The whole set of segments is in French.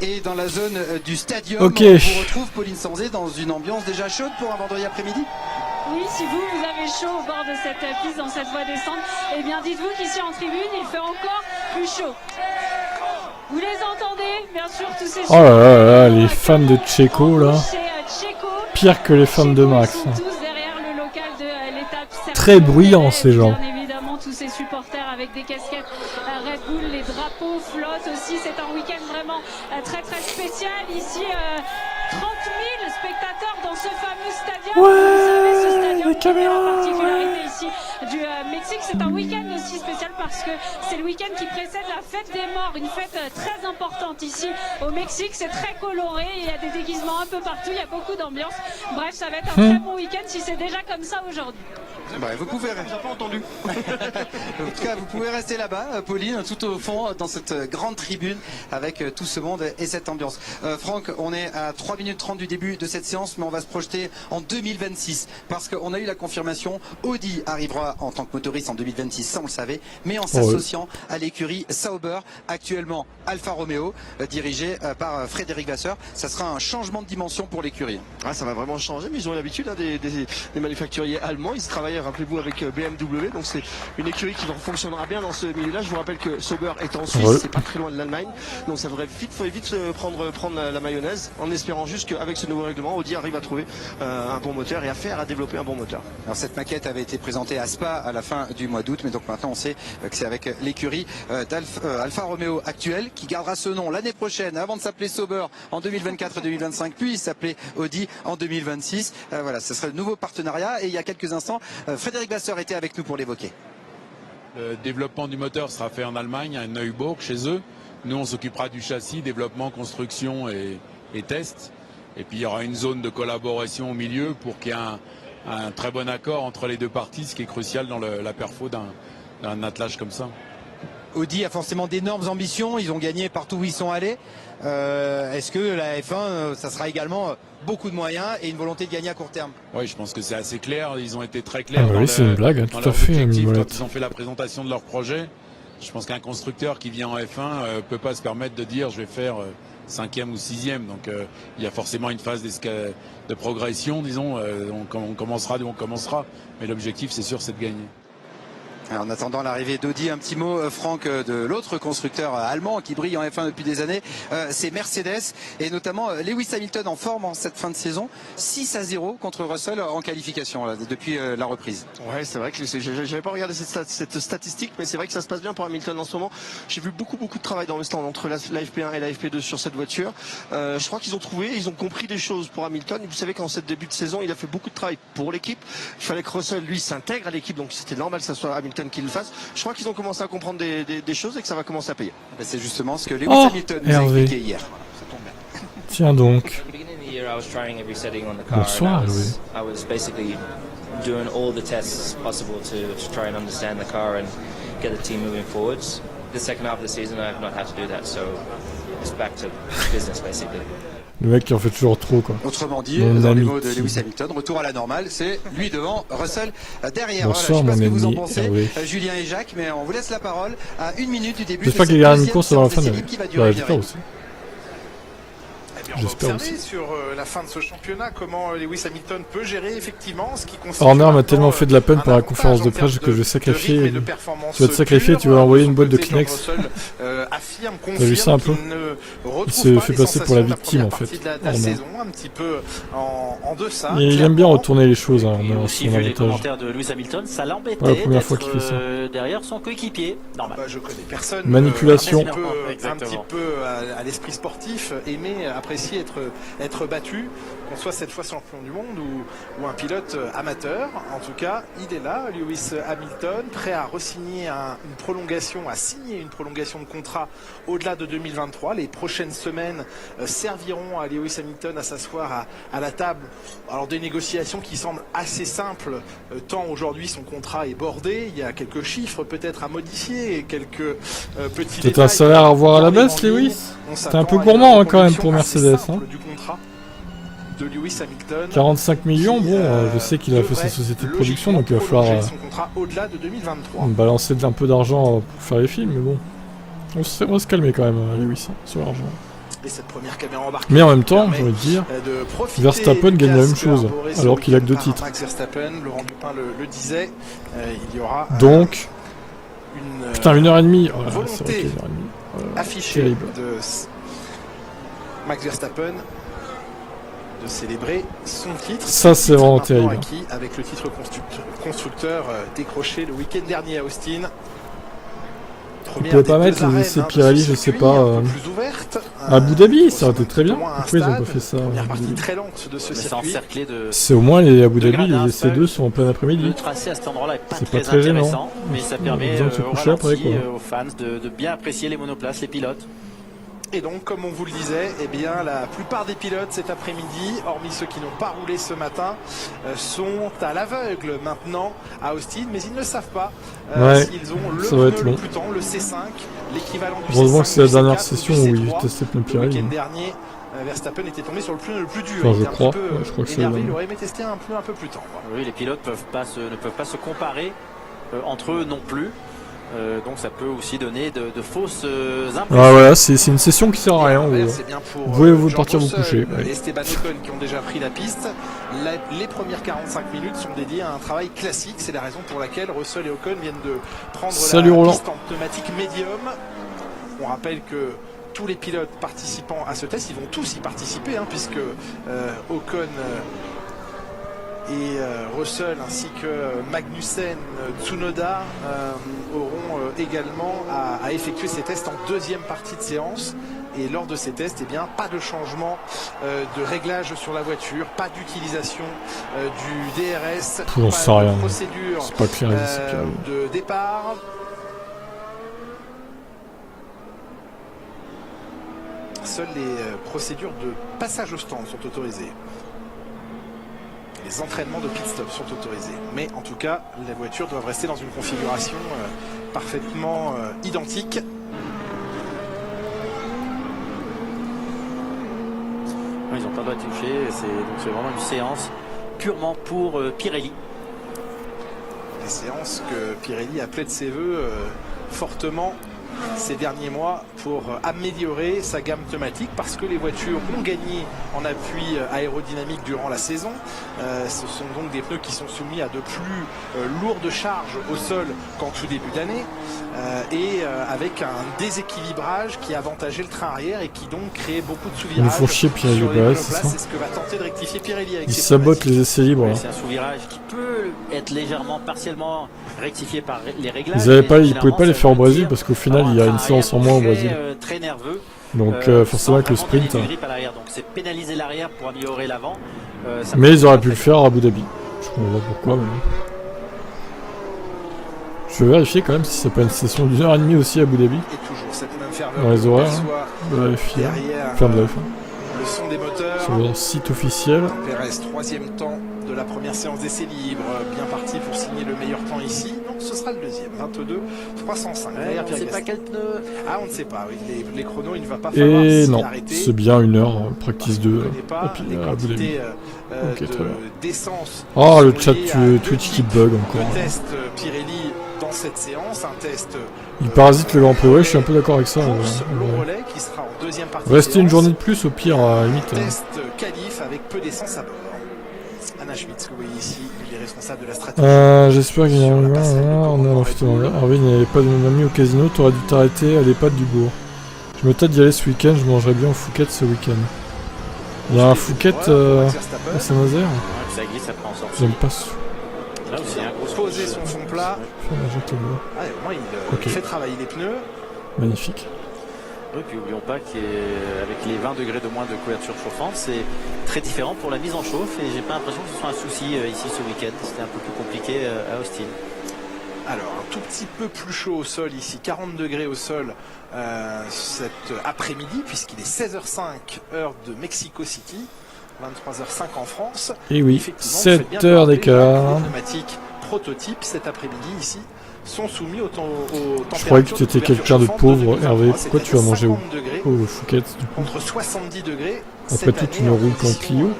Et dans la zone du stadium, Ok. on vous retrouve, Pauline Sanzé, dans une ambiance déjà chaude pour un vendredi après-midi. Oui, si vous avez chaud au bord de cette piste, dans cette voie descente, eh bien dites-vous qu'ici en tribune, il fait encore plus chaud. Vous les entendez, bien sûr, tous ces Oh là là là, les fans de Checo là. Pire que les fans de Max. Très bruyants ces gens. Bien évidemment, tous ces supporters avec des casquettes Red Bull, les drapeaux flottent aussi. C'est un week-end vraiment très très spécial. Ici, 30 000 spectateurs dans ce fameux stadium. Ouais, vous savez, ce stadium les caméras, la particularité ici du Mexique. C'est un week-end aussi spécial parce que c'est le week-end qui précède la fête des morts, une fête très importante ici au Mexique. C'est très coloré, il y a des déguisements un peu partout, il y a beaucoup d'ambiance. Bref, ça va être un très bon week-end si c'est déjà comme ça aujourd'hui. Bah, vous pouvez, j'ai pas entendu. En tout cas, vous pouvez rester là-bas, Pauline, tout au fond, dans cette grande tribune, avec tout ce monde et cette ambiance. Franck, on est à 3 minutes 30 du début de cette séance, mais on va se projeter en 2026, parce qu'on a eu la confirmation, Audi arrivera en tant que motoriste en 2026, ça on le savait, mais en s'associant à l'écurie Sauber, actuellement Alfa Romeo, dirigée par Frédéric Vasseur. Ça sera un changement de dimension pour l'écurie. Ah, ça va vraiment changer, mais ils ont l'habitude des manufacturiers allemands. Ils se travaillent, rappelez-vous, avec BMW, donc c'est une écurie qui fonctionnera bien dans ce milieu-là. Je vous rappelle que Sauber est en Suisse, c'est pas très loin de l'Allemagne, donc ça devrait vite prendre la mayonnaise, en espérant juste qu'avec ce nouveau règlement, Audi arrive à trouver un bon moteur et à développer un bon moteur. Alors cette maquette avait été présentée à Spa à la fin du mois d'août, mais donc maintenant on sait que c'est avec l'écurie Alfa Romeo actuelle qui gardera ce nom l'année prochaine, avant de s'appeler Sauber en 2024-2025, puis s'appeler Audi en 2026. Voilà, ce serait le nouveau partenariat. Et il y a quelques instants, Frédéric Vasseur était avec nous pour l'évoquer. Le développement du moteur sera fait en Allemagne, à Neuburg, chez eux. Nous, on s'occupera du châssis, développement, construction et test. Et puis, il y aura une zone de collaboration au milieu pour qu'il y ait un très bon accord entre les deux parties, ce qui est crucial dans la perfo d'un attelage comme ça. Audi a forcément d'énormes ambitions, ils ont gagné partout où ils sont allés. Est-ce que la F1, ça sera également beaucoup de moyens et une volonté de gagner à court terme? Oui, je pense que c'est assez clair, ils ont été très clairs oui, c'est une blague, tout à fait. Quand ils ont fait la présentation de leur projet. Je pense qu'un constructeur qui vient en F1 peut pas se permettre de dire je vais faire 5e ou 6e. Donc il y a forcément une phase de progression, disons. On commencera d'où on commencera, mais l'objectif c'est sûr, c'est de gagner. Alors, en attendant l'arrivée d'Audi, un petit mot, Franck, de l'autre constructeur allemand qui brille en F1 depuis des années, c'est Mercedes, et notamment Lewis Hamilton en forme en cette fin de saison, 6-0 contre Russell en qualification là, depuis la reprise. Ouais, c'est vrai que j'avais pas regardé cette statistique, mais c'est vrai que ça se passe bien pour Hamilton en ce moment. J'ai vu beaucoup de travail dans le stand entre la FP1 et la FP2 sur cette voiture. Je crois qu'ils ont compris des choses pour Hamilton. Vous savez qu'en cette début de saison, il a fait beaucoup de travail pour l'équipe. Il fallait que Russell, lui, s'intègre à l'équipe, donc c'était normal que ça soit Hamilton qui le fasse. Je crois qu'ils ont commencé à comprendre des choses et que ça va commencer à payer. C'est justement ce que Lewis Hamilton nous a expliqué hier. Tiens donc. Bonsoir, oui. I was basically doing all the tests possible to try and understand the car and get the team moving forwards. The second half of the season, I have not had to do that, so it's back to business basically. Le mec qui en fait toujours trop, quoi. Autrement dit, dans les mots de Lewis Hamilton, retour à la normale, c'est lui devant, Russell derrière. Bonsoir, voilà, je sais pas ce que mon vous en ami, pensez, Julien et Jacques, mais on vous laisse la parole à 1 minute du début. J'espère qu'il y aura une course avant la fin de l'année. Aussi. On va observer sur la fin de ce championnat comment Lewis Hamilton peut gérer effectivement ce qui constitue. Horner m'a tellement fait de la peine pour la conférence de presse que je vais sacrifier. Tu vas te sacrifier, tu vas envoyer une boîte de Kleenex. T'as vu ça un peu? Il se fait passer pour la victime en fait. Un petit peu en deçà. Il aime bien retourner les choses. Il a aussi vu les commentaires de Lewis Hamilton, ça l'embêtait d'être derrière son coéquipier. Normal. Je connais personne. Manipulation. Un petit peu à l'esprit sportif, aimer, apprécier être battu, qu'on soit cette fois champion du monde ou un pilote amateur. En tout cas, il est là, Lewis Hamilton, prêt à re-signer signer une prolongation de contrat au-delà de 2023. Les prochaines semaines serviront à Lewis Hamilton à s'asseoir à la table. Alors des négociations qui semblent assez simples, tant aujourd'hui son contrat est bordé, il y a quelques chiffres peut-être à modifier, et quelques petits détails. C'est un salaire à revoir à la baisse, Lewis. T'es un peu gourmand quand même pour Mercedes. Du contrat de Lewis Hamilton. 45 millions, bon, je sais qu'il a fait sa société de production, donc il va falloir son contrat au-delà de 2023. balancer un peu d'argent pour faire les films, mais bon. On va se calmer quand même, Lewis, sur l'argent. Et cette première caméra embarquée. Mais en même temps, j'ai envie de dire, Verstappen gagne la même chose, alors qu'il a que 2 titres. Max Verstappen, Laurent Dupin le disait, il y aura donc, putain, 1h30. Voilà, volonté affichée terrible. De Max Verstappen de célébrer son titre. Ça, c'est vraiment terrible. Acquis avec le titre constructeur décroché le week-end dernier à Austin. On pouvait pas mettre les essais Pirelli, je sais pas. À Abu Dhabi, ça aurait été très bien. Pourquoi ils ont pas fait ça? C'est au moins les Abu Dhabi, les essais 2 sont en plein après-midi. Le tracé à cet endroit-là est pas très très intéressant, gênant. mais ça permet aux fans de bien apprécier les monoplaces, les pilotes. Et donc, comme on vous le disait, eh bien, la plupart des pilotes cet après-midi, hormis ceux qui n'ont pas roulé ce matin, sont à l'aveugle maintenant à Austin, mais ils ne le savent pas s'ils ont le pneu le plus tendre, le C5, l'équivalent du C5. Heureusement que c'est la dernière session où ils testaient le pneu Pirelli. Le week-end dernier, Verstappen était tombé sur le pneu le plus dur. Enfin, je crois que c'est énervé, il aurait aimé tester un pneu un peu plus tendre. Oui, les pilotes ne peuvent pas se comparer entre eux non plus. Donc ça peut aussi donner de fausses impressions. Ah voilà, c'est une session qui sert à rien. Vous pouvez vous partir vous coucher. Et Esteban Ocon qui ont déjà pris la piste. Les premières 45 minutes sont dédiées à un travail classique. C'est la raison pour laquelle Russell et Ocon viennent de prendre la piste en pneumatique médium. On rappelle que tous les pilotes participants à ce test, ils vont tous y participer, puisque Ocon et Russell ainsi que Magnussen, Tsunoda auront également à effectuer ces tests en deuxième partie de séance. Et lors de ces tests, eh bien, pas de changement de réglage sur la voiture, pas d'utilisation du DRS, pas de procédure pas clair, de départ. Seules les procédures de passage au stand sont autorisées. Les entraînements de pit-stop sont autorisés. Mais en tout cas, les voitures doivent rester dans une configuration parfaitement identique. Ils n'ont pas le droit de toucher. C'est vraiment une séance purement pour Pirelli. Des séances que Pirelli appelait de ses voeux fortement ces derniers mois pour améliorer sa gamme pneumatique, parce que les voitures ont gagné en appui aérodynamique durant la saison. Ce sont donc des pneus qui sont soumis à de plus lourdes charges au sol qu'en tout début d'année, et avec un déséquilibrage qui avantageait le train arrière et qui donc créait beaucoup de sous-virages. Ils nous font chier Pirelli, c'est ce que va tenter de rectifier Pirelli avec ils sabotent les essais libres. C'est un sous-virage qui peut être légèrement, partiellement rectifié par les réglages. Ils pouvaient pas les faire au Brésil parce qu'au final il y a une séance en moins au Brésil. Très nerveux. Donc forcément avec le sprint. Donc c'est pénaliser l'arrière pour améliorer l'avant. Mais ils auraient pu le faire à Abu Dhabi. Je comprends pas pourquoi. Mais... je vais vérifier quand même si c'est pas une session d'1h30 aussi à Abu Dhabi. Et toujours cette même ferveur dans les horaires de la FIA. Enfin de la F1. Le son des moteurs. Sur leur site officiel. Perez, 3e temps de la première séance d'essai libre, bien parti pour signer le meilleur temps ici. Non, ce sera le deuxième, 22-305. On ne sait pas quel pneu. Ah, on ne sait pas, oui. Les chronos, il ne va pas falloir et non, arrêter. c'est bien 1 heure, practice 2. Les quantités d'essence. Oh, le chat Twitch qui bug encore. Le test Pirelli dans cette séance, un test. Il parasite le Grand Prix, ouais, je suis un peu d'accord avec ça. Le relais qui sera en deuxième partie. Rester une journée de plus au pire, à la limite. Test qualif avec peu d'essence à bord. Anna Schmitz, que vous voyez ici, il est responsable de la stratégie. J'espère qu'il y a un Arvin n'avait pas de mon ami au casino, t'aurais dû t'arrêter à l'EHPAD du bourg. Je me tâte d'y aller ce week-end, je mangerai bien au Phuket ce week-end. Il y a un Phuket à Saint-Nazaire. J'aime pas ce. Là aussi, poser son fond plat. Au moins, il fait travailler les pneus. Magnifique. Oui, puis n'oublions pas qu'avec les 20 degrés de moins de couverture chauffante, c'est très différent pour la mise en chauffe, et j'ai pas l'impression que ce soit un souci ici ce week-end. C'était un peu plus compliqué à Austin. Alors, un tout petit peu plus chaud au sol ici, 40 degrés au sol cet après-midi, puisqu'il est 16h05 heure de Mexico City, 23h05 en France. Et oui, 7 heures d'écart. Les pneumatiques prototypes cet après-midi ici sont soumis aux températures. Je croyais que tu étais quelqu'un de pauvre, Hervé. Pourquoi tu vas manger au Phuket du coup? Entre 70 degrés. Après tout, tu ne roules qu'en Clio.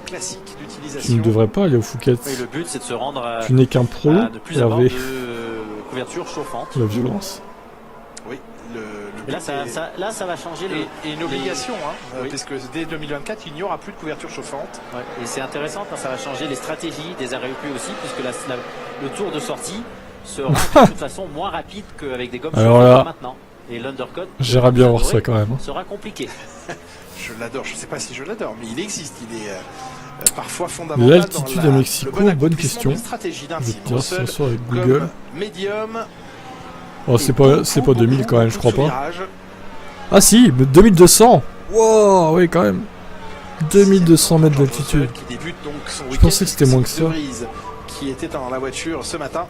Tu ne devrais pas aller au Phuket. Oui, le but, c'est de se rendre à. Tu n'es qu'un pro, de plus Hervé. de couverture chauffante. La violence. Oui, le Et là, but là, ça va changer et une obligation, Oui. puisque dès 2024, il n'y aura plus de couverture chauffante. Ouais. Et c'est intéressant quand ça va changer les stratégies des arrêts UP aussi, puisque le tour de sortie sera de toute façon moins rapide qu'avec des gommes Alors chauffantes là, maintenant. Et l'undercut j'aimerais bien voir ça quand même. sera compliqué. Je l'adore, je ne sais pas si je l'adore, mais il existe, il est parfois Mais fondamental. l'altitude dans à Mexico, le bon bonne accomplissement question. d'une stratégie d'un Je vais team. te dire Russell, ce soir avec comme Google. médium. Oh, c'est pas 2000 quand même, je crois beaucoup de pas. virages. Ah si, mais 2200. Wow, oui quand même. 2200 mètres George d'altitude. Russell qui débute donc son Je week-end, pensais que c'était moins que ça. De Vries, qui était dans la voiture ce matin.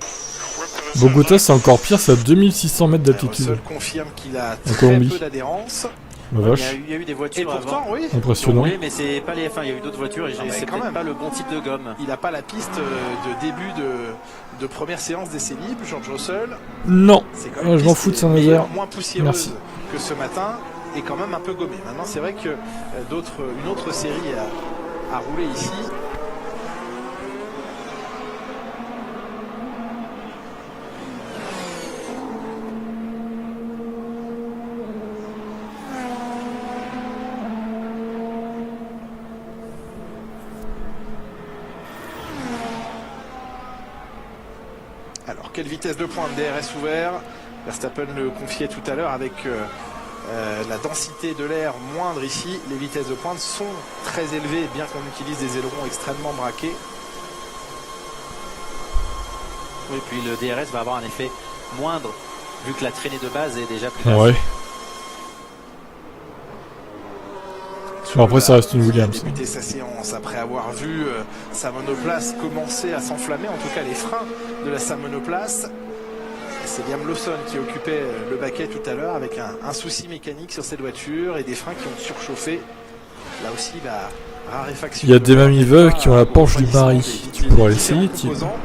Bogota, c'est encore pire, c'est à 2600 mètres d'altitude. Russell confirme qu'il a En très Colombie. peu d'adhérence. Ma Il vache, y a eu des Et voitures pourtant, avant. oui, impressionnant. Oui, mais c'est pas les F1, il y a eu d'autres voitures et mais c'est quand peut-être même. pas le bon type de gomme. il n'a pas la piste de début de première séance d'essai libre, George Russell. Non, C'est quand Ah, même une je m'en piste fous de qui est Saint-Nazaire. meilleure, moins poussiéreuse Merci. que ce matin et quand même un peu gommée. Maintenant, c'est vrai que une autre série a roulé ici. Alors, quelle vitesse de pointe, DRS ouvert. Verstappen le confiait tout à l'heure avec la densité de l'air moindre ici. Les vitesses de pointe sont très élevées, bien qu'on utilise des ailerons extrêmement braqués. Oui, puis le DRS va avoir un effet moindre vu que la traînée de base est déjà plus basse. ouais. Bon, après, ça reste une Williams. Il a débuté sa séance après avoir vu sa monoplace commencer à s'enflammer, en tout cas les freins de sa monoplace. C'est Liam Lawson qui occupait le baquet tout à l'heure avec un souci mécanique sur cette voiture et des freins qui ont surchauffé. Là aussi, la raréfaction. Il y a de des l'air mamies n'est veuves pas qui ont la Porsche du refroidissante mari. et Tu des pourras différents l'essayer, Tim. composants.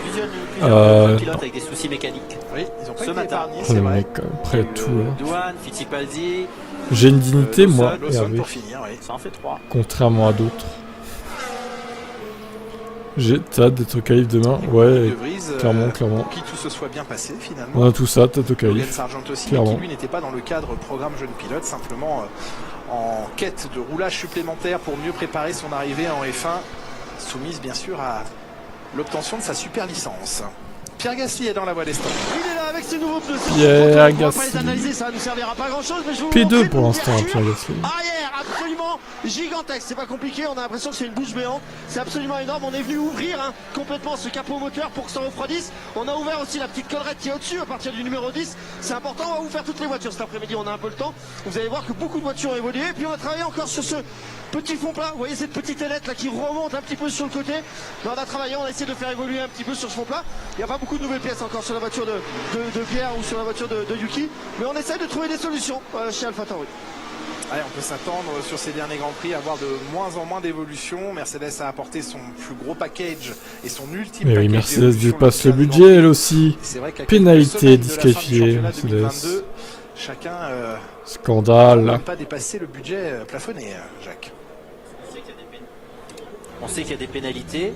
Plusieurs pilotes avec des soucis mécaniques. Oui, ils ont pas Ce été matin. épargnés, Oh, c'est les vrai. mecs, quand même, prêt à tout. Là. Douane, Fittipaldi, J'ai une dignité, moi, Lawson Hervé, pour finir, oui. ça en fait 3. contrairement à d'autres. T'as hâte d'être au calife demain. Ouais, De Vries, clairement, clairement. pour qui tout se soit bien passé finalement. On a tout ça, t'as au Logan calife. Sargent aussi, mais clairement. qui lui n'était pas dans le cadre programme jeune pilote, simplement en quête de roulage supplémentaire pour mieux préparer son arrivée en F1, soumise bien sûr à l'obtention de sa super licence. Pierre Gasly est dans la voie des stands. Il est là avec ses nouveaux pneus. Pierre On va pas Gasly. les analyser, ça ne nous servira pas à grand chose, mais je vous P2 montrer pour l'instant, l'ouverture Pierre Gasly. arrière absolument gigantesque. C'est pas compliqué, on a l'impression que c'est une bouche béante. C'est absolument énorme. On est venu ouvrir complètement ce capot moteur pour que ça refroidisse. On a ouvert aussi la petite collerette qui est au-dessus à partir du numéro 10. C'est important, on va vous faire toutes les voitures cet après-midi. On a un peu le temps. Vous allez voir que beaucoup de voitures ont évolué. Et puis on va travailler encore sur ce petit fond plat. Vous voyez cette petite ailette là qui remonte un petit peu sur le côté. Là, on a travaillé, on a essayé de faire évoluer un petit peu sur ce fond plat. Il n'y a pas beaucoup de nouvelles pièces encore sur la voiture de Pierre ou sur la voiture de Yuki. Mais on essaie de trouver des solutions chez AlphaTauri. Allez, on peut s'attendre sur ces derniers Grands Prix à avoir de moins en moins d'évolution. Mercedes a apporté son plus gros package et son ultime Mais oui, package Mercedes d'évolution dépasse le lors du budget, Grand elle Prix. aussi. C'est vrai qu'à Pénalité, quelques semaines de la fin du disqualifiée, championnat Mercedes. 2022, chacun Scandale. n'a même pas dépassé le budget plafonné, Jacques. On sait qu'il y a des pénalités,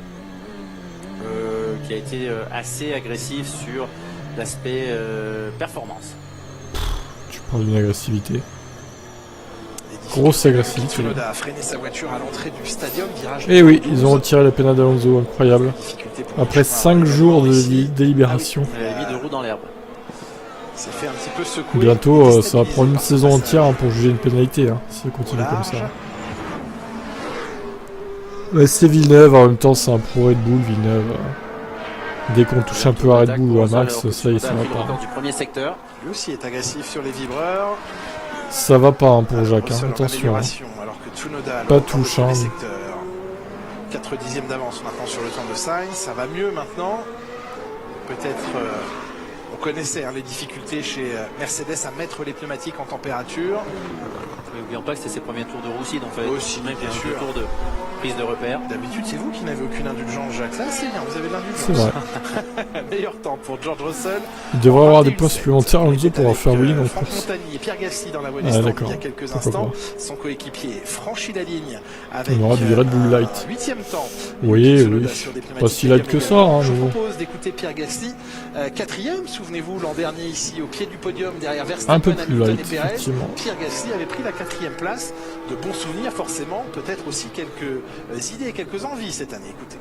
qui a été assez agressif sur l'aspect performance. Tu parles d'une agressivité. Les Grosse difficultés. agressivité. Tsunoda a freiné sa voiture à l'entrée du stadium, virage Eh oui, 12. ils ont retiré la peine d'Alonso, incroyable. Difficulté pour Après le chemin 5 jours de ici. délibération. Elle a mis de roues dans l'herbe. C'est fait un petit peu secouer. Bientôt, ça va prendre une par ce saison passage. entière pour juger une pénalité, si ça continue Au comme large. ça. Ouais, c'est Villeneuve, en même temps c'est un pro Red Bull, Villeneuve. Dès qu'on touche un peu à Red Bull ou à Max, ça y est, ça va pas. Du premier secteur. Lui aussi est agressif sur les vibreurs. Ça va pas pour Jacques, Russell en attention. amélioration, alors que Tsunoda Pas dans le touche, premier hein. secteur. 4 dixièmes d'avance maintenant sur le temps de Sainz. Ça va mieux maintenant. Peut-être, on connaissait les difficultés chez Mercedes à mettre les pneumatiques en température. Mais n'oublions pas que c'était ses premiers tours de roue aussi, donc il fallait Aussi, même bien un sûr. tour de prise de repère. D'habitude, c'est vous qui n'avez aucune indulgence, Jacques. Là, c'est bien, vous avez de C'est l'indulgence. vrai. Meilleur temps pour George Russell. Il devrait avoir des points 27. supplémentaires Alonso pour avoir fait un wheeling en Franck course. Montagny et Pierre Gasly dans la voie des Ah, stands d'accord. il y a quelques Pourquoi instants. pas. Son coéquipier franchit la ligne avec On aura du Red Bull Light. 8e temps. Oui, Tsunoda oui. sur des pneumatiques Pas si light que médium ça, également. Je mais vous bon. propose d'écouter Pierre Gasly, 4e sous souvenez-vous, l'an dernier ici au pied du podium derrière Un Verstappen, peu plus Hamilton light, et Perez, effectivement. Pierre Gasly avait pris la 4e place. De bons souvenirs forcément, peut-être aussi quelques idées, quelques envies cette année. Écoutez.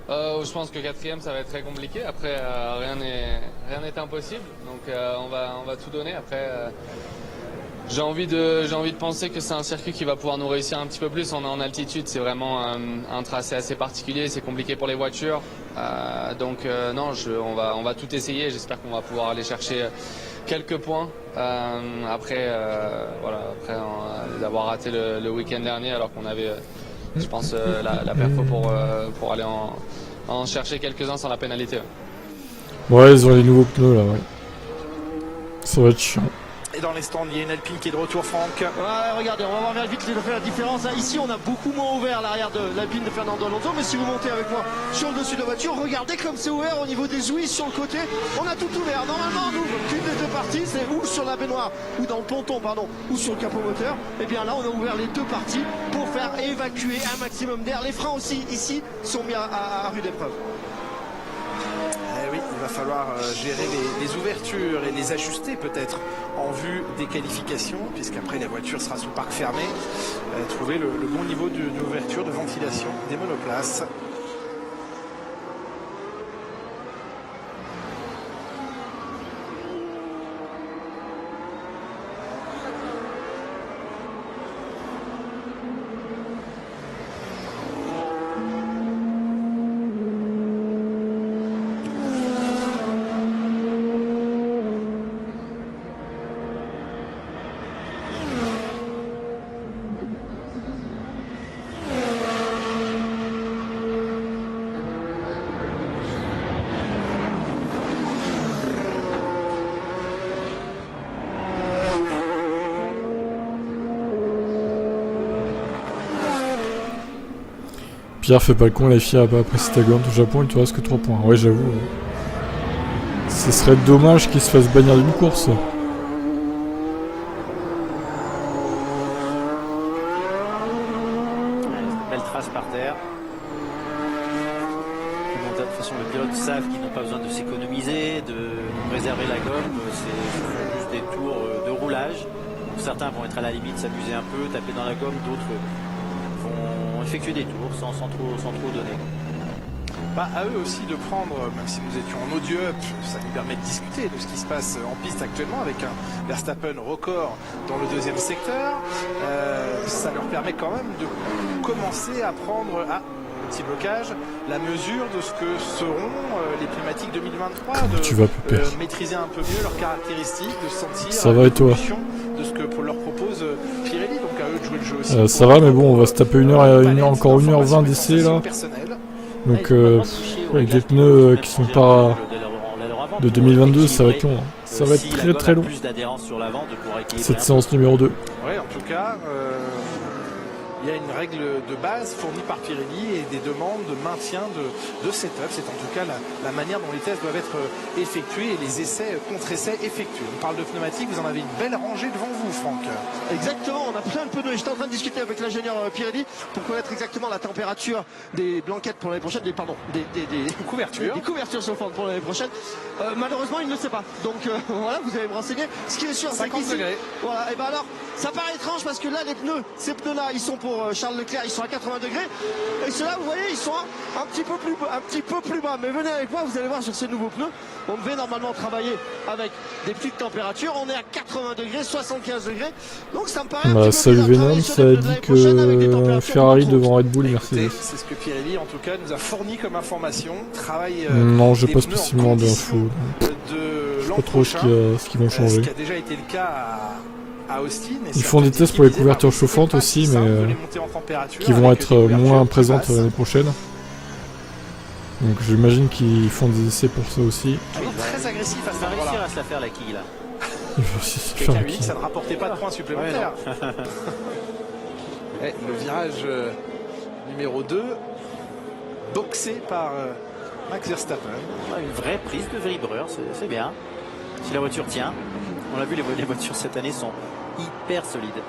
Je pense que 4e ça va être très compliqué. Après rien n'est impossible, donc on va tout donner. Après j'ai envie de penser que c'est un circuit qui va pouvoir nous réussir un petit peu plus. On est en altitude, c'est vraiment un tracé assez particulier, c'est compliqué pour les voitures. Donc non, on va tout essayer. J'espère qu'on va pouvoir aller chercher quelques points. Après d'avoir raté le week-end dernier alors qu'on avait je pense la perfo pour aller en chercher quelques-uns sans la pénalité. Ouais, ils ont les nouveaux pneus là, ouais. Ça va être chiant. Et dans les stands, il y a une Alpine qui est de retour, Franck. Ouais, regardez, on va voir vite fait la différence. Ici, on a beaucoup moins ouvert l'arrière de l'Alpine de Fernando Alonso. Mais si vous montez avec moi sur le dessus de la voiture, regardez comme c'est ouvert au niveau des ouïes sur le côté. On a tout ouvert. Normalement, on ouvre qu'une des deux parties. C'est ou sur la baignoire, ou dans le ponton, pardon, ou sur le capot moteur. Et bien là, on a ouvert les deux parties pour faire évacuer un maximum d'air. Les freins aussi, ici, sont mis à rude épreuve. Eh oui, il va falloir gérer les ouvertures et les ajuster peut-être en vue des qualifications, puisqu'après la voiture sera sous parc fermé. Trouver le bon niveau d'ouverture, de ventilation des monoplaces. Pierre fait pas le con, la FIA a pas apprécié ta gomme au Japon, il te reste que 3 points. Ouais, j'avoue. Ce serait dommage qu'il se fasse bannir d'une course. Belle trace par terre. De toute façon, les pilotes savent qu'ils n'ont pas besoin de s'économiser, de préserver la gomme. C'est juste des tours de roulage. Donc, certains vont être à la limite, s'amuser un peu, taper dans la gomme. D'autres vont effectuer des tours sans trop donner. Bah, à eux aussi de prendre, même si nous étions en audio-up, ça nous permet de discuter de ce qui se passe en piste actuellement avec un Verstappen record dans le deuxième secteur. Ça leur permet quand même de commencer à prendre, petit blocage, la mesure de ce que seront les pneumatiques 2023, de maîtriser un peu mieux leurs caractéristiques, de sentir ça va et toi de ce que leur propose Pirelli, donc à eux de jouer le jeu aussi. Ça va, mais bon, on va se taper encore 1h20 d'essai là. Donc avec des pneus qui sont pas de 2022, ça va être long. Ça va être très long. Cette séance numéro 2. Ouais, en tout cas, il y a une règle de base fournie par Pirelli et des demandes de maintien de setup. C'est en tout cas la manière dont les tests doivent être effectués et les essais contre-essais effectués. On parle de pneumatiques, vous en avez une belle rangée devant vous, Franck. Exactement, on a plein de pneus. J'étais en train de discuter avec l'ingénieur Pirelli pour connaître exactement la température des blanquettes pour l'année prochaine, des couvertures. Des couvertures chauffantes pour l'année prochaine. Malheureusement, il ne le sait pas. Donc voilà, vous allez me renseigner. Ce qui est sûr, c'est 50 degrés. Voilà, et ben alors, ça paraît étrange parce que là, ces pneus-là, ils sont pour Charles Leclerc, ils sont à 80 degrés. Et ceux-là, vous voyez, ils sont un petit peu plus bas. Mais venez avec moi, vous allez voir sur ces nouveaux pneus. On devait normalement travailler avec des petites températures. On est à 80 degrés, 75 degrés. Donc ça me paraît un petit peu salut bizarre. Venom, ça a dit que Ferrari devant Red Bull, Mercedes. C'est ce que Pirelli, en tout cas, nous a fourni comme information. Travail. Non, j'ai pas spécialement d'infos. Je sais pas trop ce qu'ils vont changer. Ce qui a déjà été le cas à Austin. Ils font des tests pour les couvertures chauffantes aussi, mais qui vont être moins présentes l'année prochaine. Donc j'imagine qu'ils font des essais pour ça aussi. Très agressif à Il va réussir à se la faire la quille là. Il va aussi se faire Quelqu'un la lui dit que ça ne rapportait pas de points supplémentaires. Le virage numéro 2, boxé par Max Verstappen. Une vraie prise de vibreur, c'est bien. Si la voiture tient, on l'a vu, les voitures cette année sont hyper solides.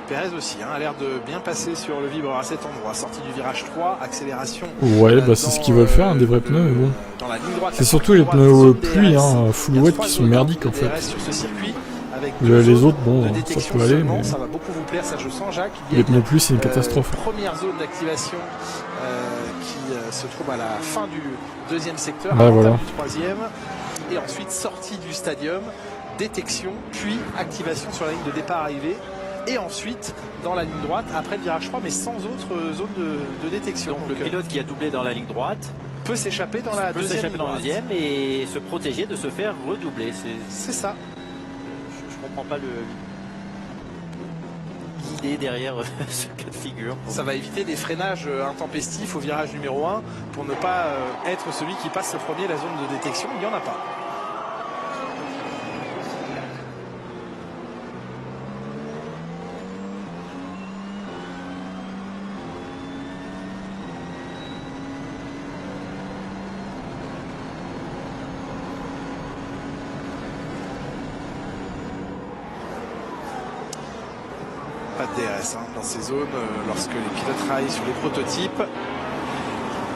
Perez aussi a l'air de bien passer sur le vibreur à cet endroit. Sortie du virage 3, accélération. Ouais, bah c'est ce qu'ils veulent faire, des vrais pneus, mais bon. Dans la ligne droite, C'est surtout les pneus pluie, full wet, qui sont merdiques en fait. sur ce circuit, avec Les autres, bon, de ça détection peut aller, seulement. mais Ça va beaucoup vous plaire, ça je sens, Jacques. Il y a les pneus pluie, c'est une catastrophe. Première zone d'activation qui se trouve à la fin du deuxième secteur, Bah, à voilà. du troisième, et ensuite sortie du stadium, détection, puis activation sur la ligne de départ-arrivée, et ensuite dans la ligne droite après le virage 3, mais sans autre zone de détection. Donc le pilote qui a doublé dans la ligne droite peut s'échapper dans la deuxième ligne droite. et se protéger de se faire redoubler. C'est ça. Je comprends pas l'idée derrière ce cas de figure. Ça va éviter des freinages intempestifs au virage numéro 1 pour ne pas être celui qui passe le premier la zone de détection. Il n'y en a pas. Pas de DRS dans ces zones lorsque les pilotes travaillent sur les prototypes.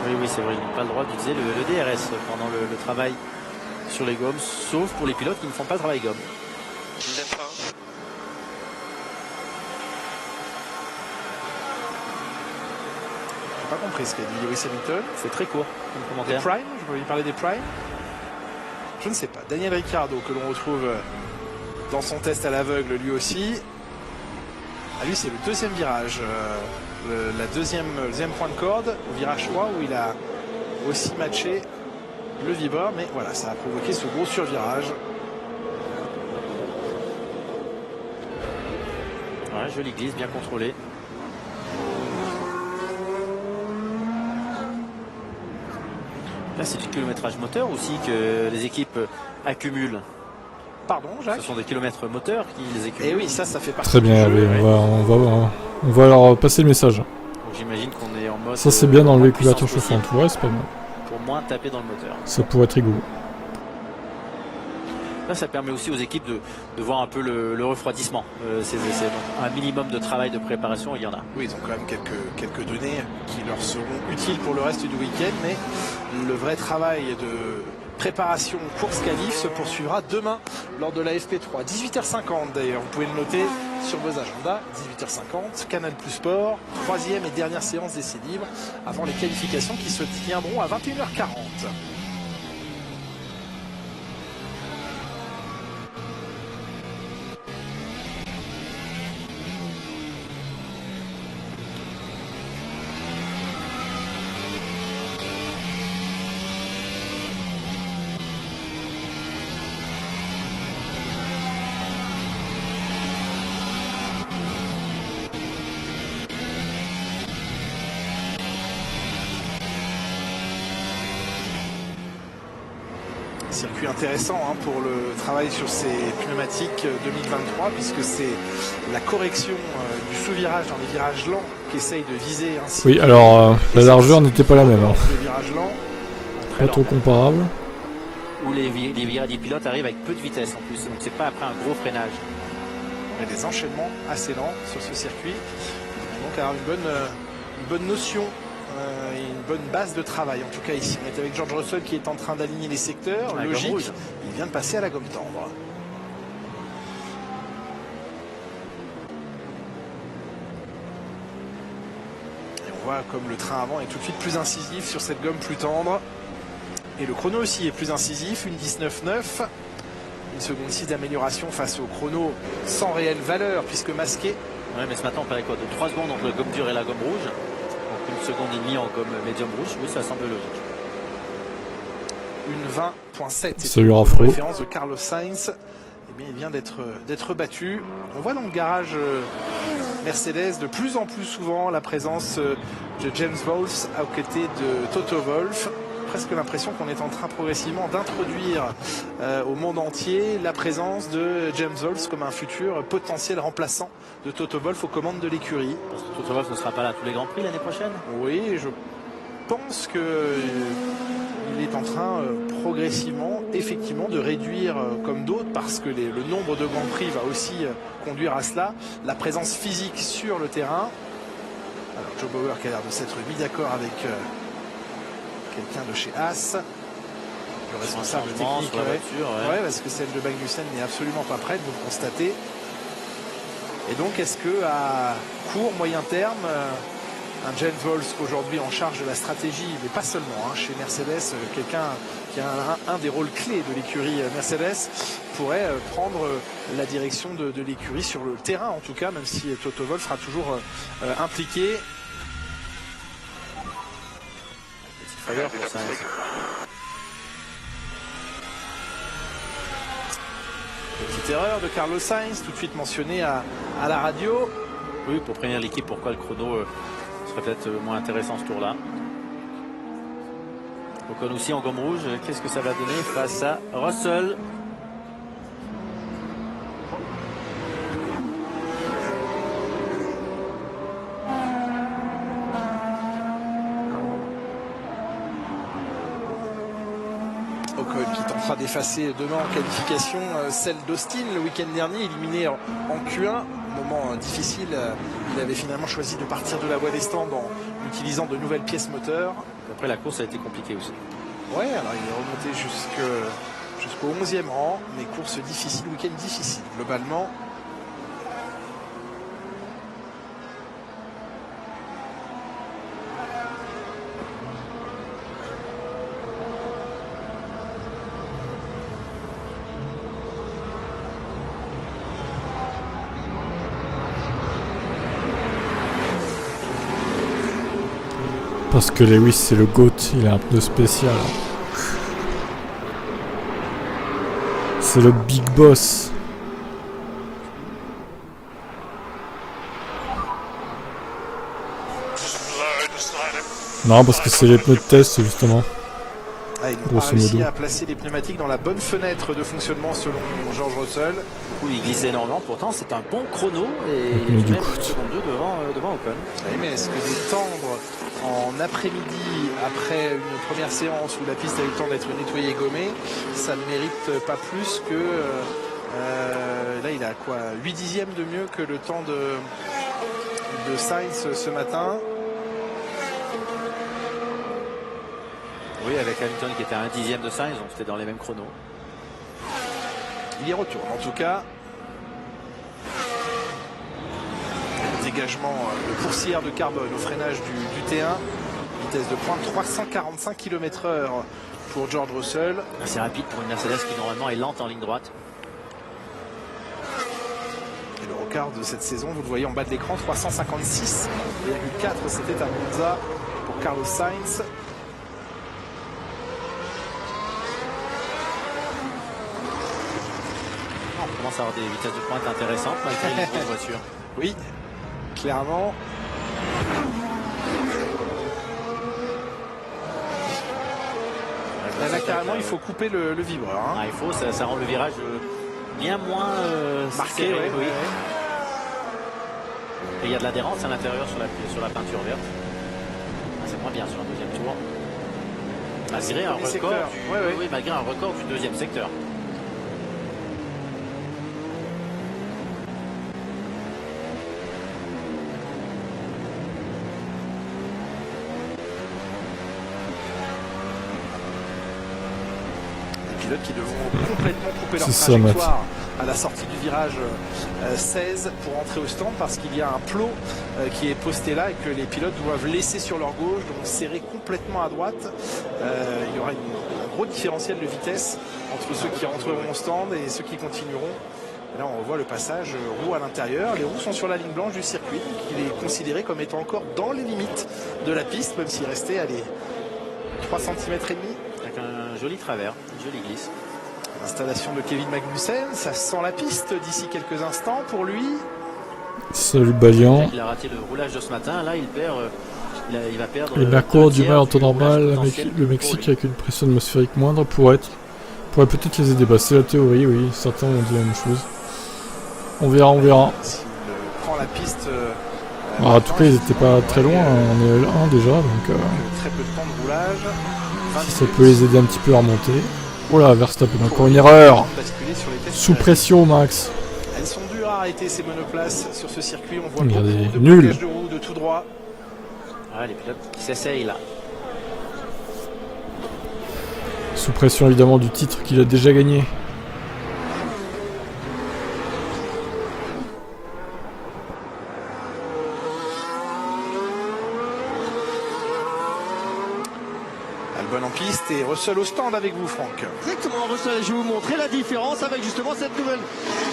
Oui, c'est vrai, ils n'ont pas le droit d'utiliser le DRS pendant le travail sur les gommes, sauf pour les pilotes qui ne font pas le travail gomme. J'ai pas compris ce qu'a dit Lewis Hamilton. C'est très court comme Des commentaire. primes, je peux lui parler des primes. Je ne sais pas. Daniel Ricciardo que l'on retrouve dans son test à l'aveugle lui aussi. Ah, lui c'est le deuxième virage, le deuxième point de corde, au virage 3 où il a aussi matché le vibreur, mais voilà, ça a provoqué ce gros survirage. Ouais, jolie glisse, bien contrôlée. Là, c'est du kilométrage moteur aussi que les équipes accumulent. Pardon, Jacques? Ce sont des kilomètres moteurs qui les accumulent. Et oui, ça fait partie Très bien, du Hervé, jeu. on va leur passer le message. Donc, j'imagine qu'on est en mode. Ça c'est bien d'enlever moins les couvertures puissance chauffantes, possible ouais c'est pas mal. pour moins taper dans le moteur. Ça pourrait être rigolo. Là, ça permet aussi aux équipes de voir un peu le refroidissement. C'est donc un minimum de travail de préparation, il y en a. Oui, ils ont quand même quelques données qui leur seront utiles pour le reste du week-end, mais le vrai travail de préparation course qualif se poursuivra demain lors de la FP3. 18h50 d'ailleurs, vous pouvez le noter sur vos agendas. 18h50, Canal Plus Sport, troisième et dernière séance d'essai libre avant les qualifications qui se tiendront à 21h40. Circuit intéressant pour le travail sur ces pneumatiques 2023 puisque c'est la correction du sous-virage dans les virages lents qu'essaye de viser ainsi. Oui, alors la largeur n'était pas la même. Les virages lents. Pas trop comparable. Où les pilotes arrivent avec peu de vitesse en plus, donc c'est pas après un gros freinage. Il y a des enchaînements assez lents sur ce circuit. Donc avoir une bonne notion. Une bonne base de travail en tout cas ici. On est avec George Russell qui est en train d'aligner les secteurs. La Logique, gomme rouge. il vient de passer à la gomme tendre. Et on voit comme le train avant est tout de suite plus incisif sur cette gomme plus tendre. Et le chrono aussi est plus incisif, une 19,9. Une seconde 6 d'amélioration face au chrono sans réelle valeur puisque masqué. Ouais, mais ce matin on parlait quoi de 3 secondes entre la gomme dure et la gomme rouge. Donc une seconde et demie en gomme médium rouge, oui ça semble logique. Une 20.7. Salut Rafro. Référence de Carlos Sainz. Eh bien, il vient d'être battu. On voit dans le garage Mercedes de plus en plus souvent la présence de James Wolf à côté de Toto Wolff. Presque l'impression qu'on est en train progressivement d'introduire au monde entier la présence de James Wolf comme un futur potentiel remplaçant de Toto Wolff aux commandes de l'écurie. Parce que Toto Wolff ne sera pas là à tous les Grands Prix l'année prochaine. Oui, je pense que il est en train progressivement effectivement de réduire, comme d'autres, parce que le nombre de Grands Prix va aussi conduire à cela, la présence physique sur le terrain. Alors Joe Bauer qui a l'air de s'être mis d'accord avec quelqu'un de chez Haas, le responsable technique, sur la voiture, ouais, parce que celle de Magnussen n'est absolument pas prête, vous le constatez. Et donc est-ce que à court, moyen terme, un Jens Vols aujourd'hui en charge de la stratégie, mais pas seulement, chez Mercedes, quelqu'un qui a un des rôles clés de l'écurie Mercedes, pourrait prendre la direction de l'écurie sur le terrain en tout cas, même si Toto Wolff sera toujours impliqué. Petite faveur pour ça. Petite erreur de Carlos Sainz, tout de suite mentionné à la radio. Oui, pour prévenir l'équipe pourquoi le chrono serait peut-être moins intéressant ce tour-là. Ocon aussi en gomme rouge, qu'est-ce que ça va donner face à Russell? Ocon qui tentera d'effacer demain en qualification celle d'Austin le week-end dernier, éliminé en Q1. Moment difficile, il avait finalement choisi de partir de la voie des stands en utilisant de nouvelles pièces moteurs. Après la course a été compliquée aussi. Ouais, alors il est remonté jusqu'au 11e rang, mais course difficile, week-end difficile globalement. Parce que Lewis c'est le GOAT, il a un pneu spécial. C'est le Big Boss. Non, parce que c'est les pneus de test justement. Ah, ils n'ont pas réussi à placer les pneumatiques dans la bonne fenêtre de fonctionnement selon George Russell. Oui, il glissait énormément, pourtant c'est un bon chrono et il est même une seconde 2 devant Ocon. Oui, mais est-ce que d'étendre en après-midi, après une première séance où la piste a eu le temps d'être nettoyée et gommée, ça ne mérite pas plus que... là il a quoi, 8 dixièmes de mieux que le temps de Sainz ce matin. Oui, avec Hamilton qui était à 1 dixième de Sainz, donc c'était dans les mêmes chronos. Il y retourne en tout cas. Dégagement de poussière de carbone au freinage du T1. Vitesse de pointe 345 km/h pour George Russell. C'est rapide pour une Mercedes qui normalement est lente en ligne droite. Et le record de cette saison, vous le voyez en bas de l'écran, 356,4, c'était à Monza pour Carlos Sainz. On commence à avoir des vitesses de pointe intéressantes malgré les grosses voitures. Oui, clairement. Là, carrément, il faut couper le vibreur. Ah, il faut, ça rend le virage bien moins marqué. serré, Oui. Et il y a de l'adhérence à l'intérieur sur la peinture verte. Ah, c'est moins bien sur un deuxième tour. Malgré un record malgré un record du deuxième secteur. Qui devront complètement couper leur trajectoire à la sortie du virage 16 pour entrer au stand parce qu'il y a un plot qui est posté là et que les pilotes doivent laisser sur leur gauche, donc serrer complètement à droite. Il y aura un gros différentiel de vitesse entre ceux qui rentreront au stand et ceux qui continueront. Et là on revoit le passage roue à l'intérieur. Les roues sont sur la ligne blanche du circuit, donc il est considéré comme étant encore dans les limites de la piste, même s'il restait à les 3 cm et demi. Avec un joli travers, une jolie glisse. Installation de Kevin Magnussen, ça sent la piste d'ici quelques instants pour lui. Salut Balian. Il a raté le roulage de ce matin, là il perd, il va perdre. Et Merco du mal en temps normal, le Mexique avec une pression atmosphérique moindre pourrait peut-être les aider. C'est la théorie, oui, certains ont dit la même chose. On verra. S'il prend la piste. En tout cas, ils n'étaient pas très loin, on est L1 déjà, donc très peu de temps de roulage. si ça peut les aider un petit peu à remonter. Oh là, Verstappen, encore une erreur. Basculer sur les tests. Sous pression, Max. Elles sont dures à arrêter ces monoplaces sur ce circuit. On voit Regardez, beaucoup de nul. blocages de roues de tout droit. Ah, les pilotes qui s'essayent là. Sous pression évidemment du titre qu'il a déjà gagné. Albon en piste et Russell au stand avec vous, Franck. Exactement, Russell, je vais vous montrer la différence avec justement cette nouvelle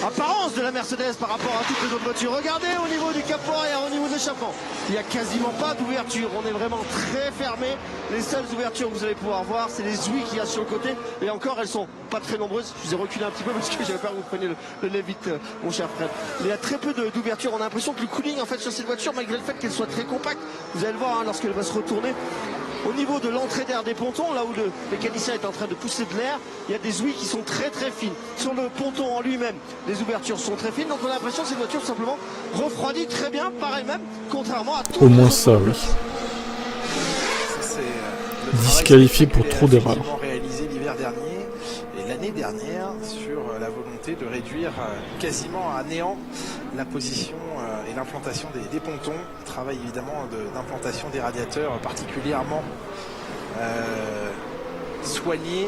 apparence de la Mercedes par rapport à toutes les autres voitures. Regardez au niveau du capot arrière, au niveau de l'échappement, il n'y a quasiment pas d'ouverture. On est vraiment très fermé. Les seules ouvertures que vous allez pouvoir voir, c'est les ouïes qu'il y a sur le côté. Et encore, elles sont pas très nombreuses. Je vous ai reculé un petit peu parce que j'avais peur que vous preniez le nez vite, mon cher Fred. Il y a très peu d'ouverture. On a l'impression que le cooling en fait sur cette voiture, malgré le fait qu'elle soit très compacte, vous allez le voir hein, lorsqu'elle va se retourner. Au niveau de l'entrée d'air des pontons, là où le mécanicien est en train de pousser de l'air, il y a des ouïes qui sont très très fines. Sur le ponton en lui-même, les ouvertures sont très fines, donc on a l'impression que cette voiture tout simplement refroidit très bien par elle-même, contrairement à tout. Au moins ça, oui. C'est Disqualifié pour trop d'erreurs. Réalisé l'hiver dernier et l'année dernière sur la volonté de réduire quasiment à néant la position et l'implantation des pontons. Travail évidemment d'implantation des radiateurs particulièrement soigné.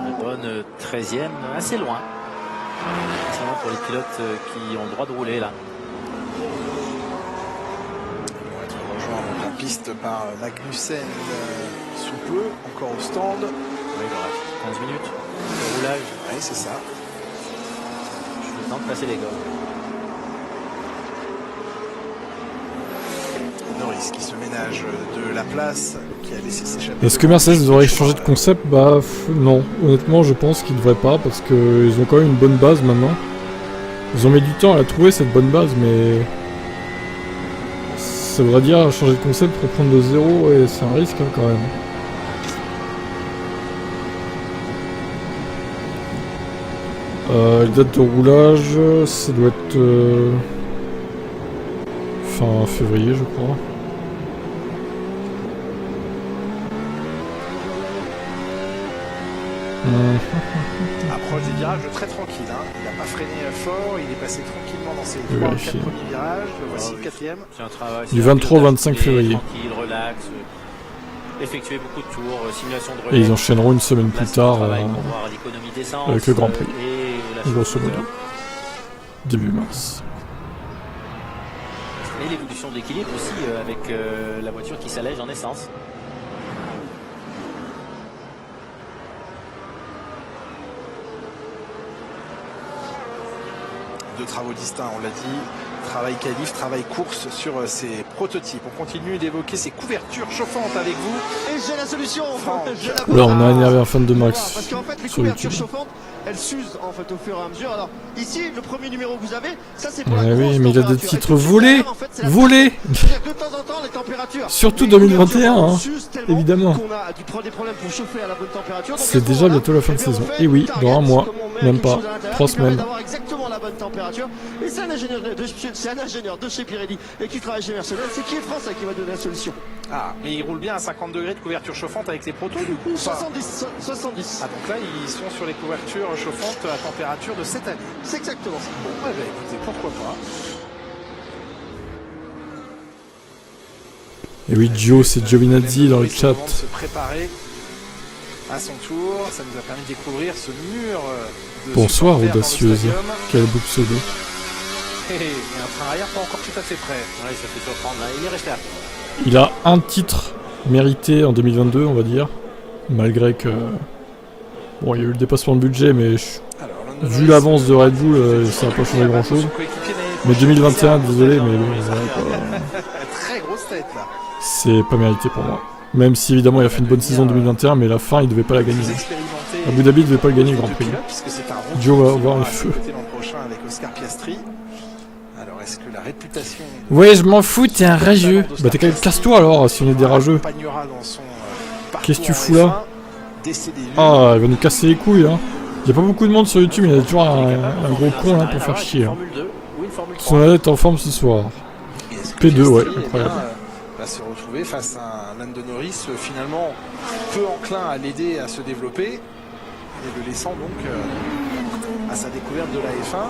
Albon 13e, assez loin. C'est loin pour les pilotes qui ont le droit de rouler là. Ils vont être rejoints en piste par Magnussen sous peu, encore au stand. Oui, il aura 15 minutes de roulage. Oui, c'est ça. Je le temps de passer les gommes. Norris qui se ménage de la place, qui a laissé s'échapper. Est-ce que Mercedes aurait changé de concept? Bah non, honnêtement je pense qu'ils devraient pas parce qu'ils ont quand même une bonne base maintenant. Ils ont mis du temps à la trouver cette bonne base mais ça voudrait dire changer de concept, reprendre de zéro et c'est un risque hein, quand même. La date de roulage, ça doit être fin février je crois. Approche des virages très tranquille. Hein. Il n'a pas freiné fort, il est passé tranquillement dans ses 3-4 premiers virages. Voici le quatrième. C'est un travail. Du 23 au 25 février. Tranquille, relax, effectuer beaucoup de tours, simulation de relais. Et ils enchaîneront une semaine plus tard avec le Grand Prix. Grosso modo. Début mars. Et l'évolution de l'équilibre aussi avec la voiture qui s'allège en essence. Deux travaux distincts, on l'a dit. Travail qualif, travail course sur ces prototypes. On continue d'évoquer ces couvertures chauffantes avec vous. Et j'ai la solution. Là, on a énervé un fan de Max. Parce qu'en fait, les sur couvertures YouTube. chauffantes, elles s'usent en fait au fur et à mesure. Alors ici, le premier numéro que vous avez, ça c'est pour Ouais, la grosse oui, mais il a des température. titres Et tout volés, derrière, en fait, c'est la volés. C'est-à-dire que de temps en temps, les températures. Surtout les 2021, couvertures hein, s'usent tellement évidemment. qu'on a des problèmes pour chauffer à la bonne température. Donc, C'est à ce déjà moment-là, bientôt la fin de eh bien, saison. on fait Et oui, une target, dans un mois, comme on met même quelque pas, chose à l'intérieur 3 qui permet semaines. d'avoir exactement la bonne température. Et c'est un ingénieur de chez Pirelli et qui travaille chez Mercedes, c'est qui est français qui va donner la solution. Ah, mais il roule bien à 50 degrés de couverture chauffante avec les protos du coup ou pas 70. Ah, donc là, ils sont sur les couvertures chauffantes à température de cette année. C'est exactement ça. Bon, bah, écoutez, pourquoi pas. Et oui, Gio, c'est Giovinazzi dans le chat. De se préparer à son tour, ça nous a permis de découvrir ce mur de Bonsoir, supporters dans le audacieuse. stadium. Quel beau pseudo. Et un train arrière pas encore tout à fait prêt. Ouais, ça fait surprendre. Là, il est resté là. Il a un titre mérité en 2022, on va dire. Malgré que... Bon, il y a eu le dépassement de budget, mais vu l'avance de Red Bull, ça n'a pas changé grand-chose. Mais 2021, désolé, mais bon, très grosse tête là. c'est pas mérité pour moi. Même si évidemment il a fait une bonne saison 2021, mais la fin il devait pas la gagner. Abu Dhabi devait pas le gagner le Grand Prix. Gio va avoir le feu. L'an prochain avec Oscar Piastri. Alors, est-ce que la réputation... Ouais, je m'en fous, t'es un rageux. Bah t'es casse-toi alors, si on est des rageux. accompagnera dans son parcours Qu'est-ce que tu en fous là? F1, décédé lui. Ah, il va nous casser les couilles, hein. Y a pas beaucoup de monde sur YouTube, il y a toujours un gros con là pour faire chier. Hein. Formule 2 ou une Formule Ils 3. sont là d'être en forme ce soir. Et est-ce que P2, ouais, Piastri, incroyable. va se retrouver face à un Lando Norris finalement peu enclin à l'aider à se développer et le laissant donc à sa découverte de la F1.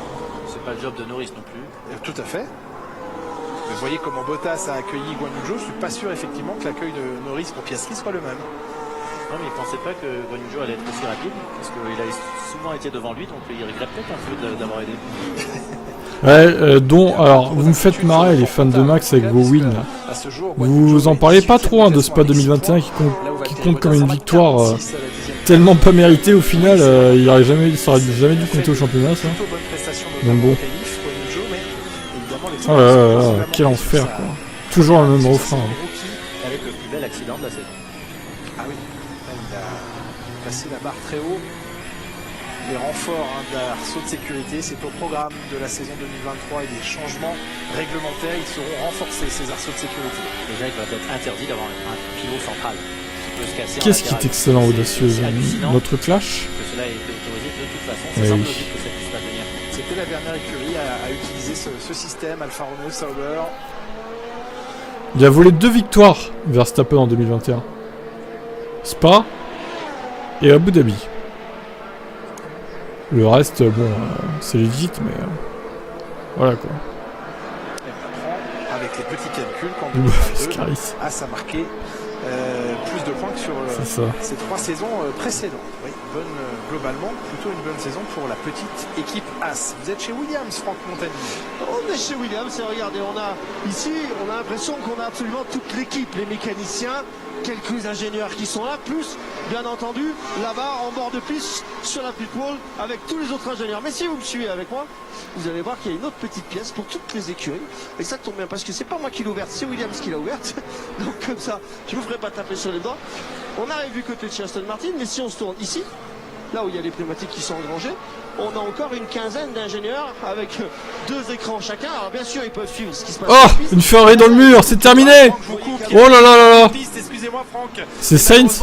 C'est pas le job de Norris non plus. Tout à fait. Mais vous voyez comment Bottas a accueilli Guan Yu Zhou. Je suis pas sûr effectivement que l'accueil de Norris pour Piastri soit le même. Non, mais il pensait pas que Guan Yu Zhou allait être aussi rapide, parce qu'il a souvent été devant lui, donc il regrette peut-être un peu d'avoir aidé. Ouais, alors, vous me faites marrer les fans de Max avec vos wins là. À ce jour, Guan Yu Vous Zhou en est parlez pas 18e trop hein, de du Spa classement 2021 qui Là où va compte comme une Bottas victoire 46 à la 10e tellement pas méritée au final, ça aurait jamais dû compter au championnat ça. Plutôt bonne prestation Donc bon. notamment en qualif, Guan Yu Zhou, mais évidemment les Oh là là là, quel enfer quoi. Toujours le même refrain. Hein. Avec le plus bel accident de la saison. Ah oui, là, il a passé la barre très haut. Les renforts d'arceaux de sécurité, c'est au programme de la saison 2023 et des changements réglementaires, ils seront renforcés ces arceaux de sécurité. Déjà, il va être interdit d'avoir un pivot central qui peut se casser. Qu'est-ce qui est excellent audacieuse? C'est hallucinant Notre clash? que cela ait été autorisé de toute façon. Eh C'est oui. logique que ça puisse pas venir. C'était la dernière écurie à utiliser ce système, Alfa Romeo, Sauber. Il a volé 2 victoires Verstappen en 2021. Spa et Abu Dhabi. Le reste, bon, c'est legit, mais voilà quoi. Et on apprend avec les petits calculs qu'en Ouf, 2022, Scaris. As a marqué plus de points que sur C'est ça. ces 3 saisons précédentes. Oui, globalement, plutôt une bonne saison pour la petite équipe As. Vous êtes chez Williams, Franck Montagny. On est chez Williams et regardez, on a l'impression qu'on a absolument toute l'équipe, les mécaniciens, quelques ingénieurs qui sont là, plus bien entendu là-bas en bord de piste sur la pit wall avec tous les autres ingénieurs. Mais si vous me suivez avec moi, vous allez voir qu'il y a une autre petite pièce pour toutes les écuries. Et ça tombe bien parce que c'est pas moi qui l'ai ouverte, c'est Williams qui l'a ouverte. Donc comme ça, je vous ferai pas taper sur les doigts. On arrive du côté de chez Aston Martin, mais si on se tourne ici, là où il y a les pneumatiques qui sont engrangés, on a encore une quinzaine d'ingénieurs avec 2 écrans chacun. Alors bien sûr, ils peuvent suivre ce qui se passe. Oh, une Ferrari dans le mur, c'est terminé. Oh là là là là. Excusez-moi Franck. C'est Sainz.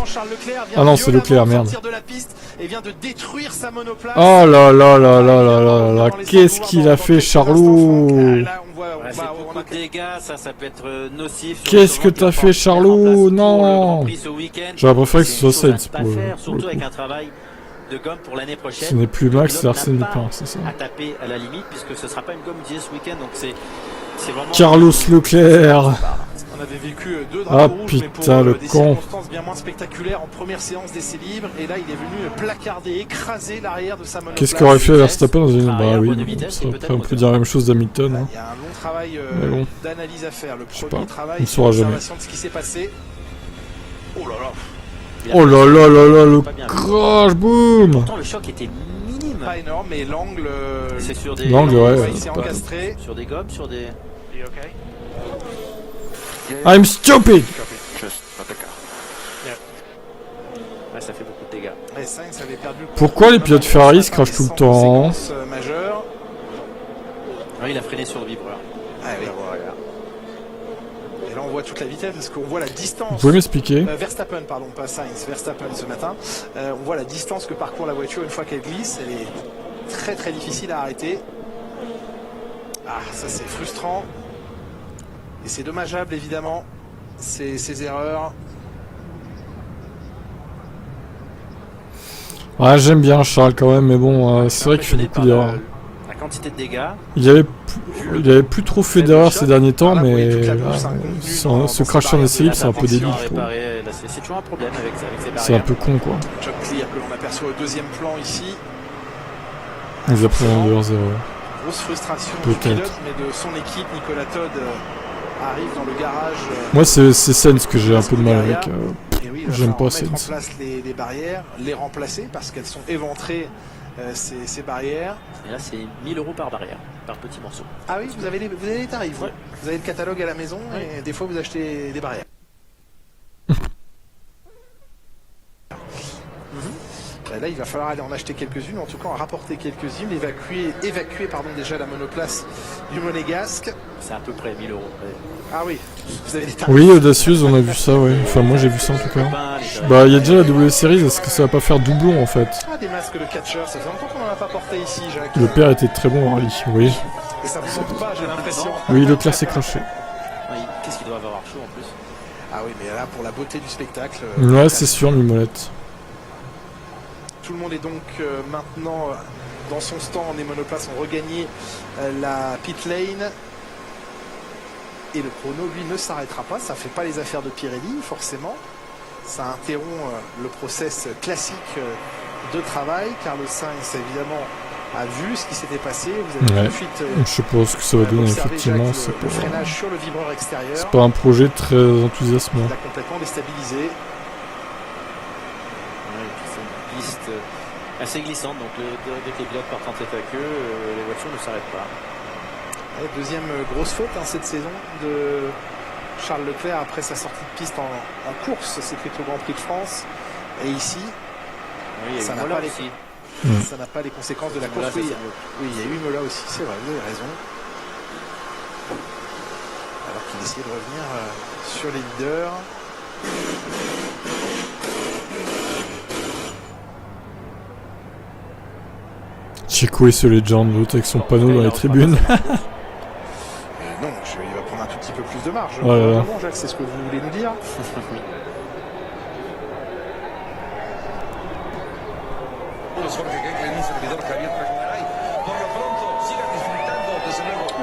Ah non, c'est Leclerc, merde. De la piste et vient de détruire sa monoplace. Oh là là là là là là là, qu'est-ce qu'il a fait Charlot? Là, on voit, Voilà, c'est beaucoup de dégâts, ça peut être nocif. Qu'est-ce que t'as fait, Charlot? Non. J'aurais préféré que ce soit Sainz pour pour le surtout coup. avec un travail de gomme pour l'année prochaine. Ce n'est plus Max, c'est Le Arsène pilote n'a Lupin, pas c'est ça. à taper à la limite, puisque ce sera pas une gomme utilisée ce week-end, donc c'est vraiment. Carlos Leclerc. On avait vécu 2 Ah drapeaux rouges, mais pour putain, le des con. circonstances bien moins spectaculaires en première séance d'essai libre. Et là, il est venu placarder, écraser l'arrière de sa monoplace. Qu'est-ce qu'aurait fait Verstappen dans une... Bah Arrière, oui, voie de vitesse, et on peut-être peut dire la même chose d'Hamilton. Hein. Il y a un long travail Mais bon. d'analyse à faire. Le Je sais premier pas, travail, on ne c'est saura jamais. l'observation de ce qui s'est passé. Oh là là, Oh là là là là, le crash, boum. Pourtant, le choc était minime. pas énorme, mais l'angle. C'est sur des. L'angle, ouais, il s'est pas- encastré. Sur des gommes, sur des. I'm stupid. Ouais, ça fait beaucoup de dégâts. Et Sainz avait perdu le Pourquoi les pilotes Ferrari se par crachent des tout le temps? séquences majeures. Ouais, il a freiné sur le vibreur. Ah oui. Et là, on voit toute la vitesse parce qu'on voit la distance. Vous pouvez m'expliquer? Verstappen, pardon, pas Sainz, Verstappen ce matin. On voit la distance que parcourt la voiture une fois qu'elle glisse. Elle est très très difficile à arrêter. Ah, ça c'est frustrant. Et c'est dommageable évidemment, ces erreurs. Ouais, j'aime bien Charles quand même, mais bon, c'est vrai qu'il fait beaucoup d'erreurs. La quantité de dégâts. Il avait plus trop fait d'erreurs ces derniers temps, mais se cracher en essai libre, c'est un peu débile, je trouve. C'est toujours un problème avec ces barrières. C'est un peu con, quoi. Job clear que l'on aperçoit au deuxième plan ici. Ils apprennent de leurs erreurs. Grosse frustration du Peut-être. pilote, mais de son équipe. Nicolas Todd arrive dans le garage. Moi, c'est Sainz que j'ai un peu de mal avec. Et oui, il va J'aime falloir pas mettre en Sainz. place les barrières, les remplacer parce qu'elles sont éventrées, ces barrières. Et là, c'est 1000 € par barrière, par petit morceau. Ah oui, vous avez les tarifs. Ouais. Vous avez le catalogue à la maison et des fois vous achetez des barrières. Et là, il va falloir aller en acheter quelques-unes, en tout cas en rapporter quelques-unes, évacuer déjà la monoplace du Monégasque. C'est à peu près 1000 €. Ah oui, vous avez des tarifs. Oui, Audacieuse, on a vu ça, ouais. Enfin, moi j'ai vu ça en tout cas. Bah, il y a déjà la W-Series, est-ce que ça va pas faire doublon en fait? Ah, des masques de catcheurs, ça fait longtemps qu'on n'en a pas porté ici, Jacques. Le père était très bon en rallye, oui. Et ça vous manque pas, j'ai l'impression. Oui, Leclerc s'est craché. Oui, qu'est-ce qu'il doit avoir chaud en plus? Ah oui, mais là, pour la beauté du spectacle... Ouais, c'est sûr, Mimolette. Tout le monde est donc maintenant dans son stand. Les monoplaces ont regagné la pit lane. Et le chrono, lui, ne s'arrêtera pas. Ça ne fait pas les affaires de Pirelli, forcément. Ça interrompt le process classique de travail. Carlos Sainz, évidemment, a vu ce qui s'était passé. Vous avez tout de suite... je suppose que ça va donner, effectivement. C'est le freinage sur le vibreur extérieur. C'est pas un projet très enthousiasmant. Il a complètement déstabilisé. Piste assez glissante, donc dès que les pilotes partent en tête à queue, les voitures ne s'arrêtent pas. Et deuxième grosse faute cette saison de Charles Leclerc après sa sortie de piste en course, c'était au Grand Prix de France. Et ici, ça n'a pas, pas les conséquences de la course. Oui, il y a eu Mola aussi, c'est vrai, vous avez raison. Alors qu'il essayait de revenir sur les leaders. Checo et ce Legend, l'autre avec son panneau dans les tribunes. Non, il va prendre un tout petit peu plus de marge. Voilà. Bon, Jacques, c'est ce que vous voulez nous dire.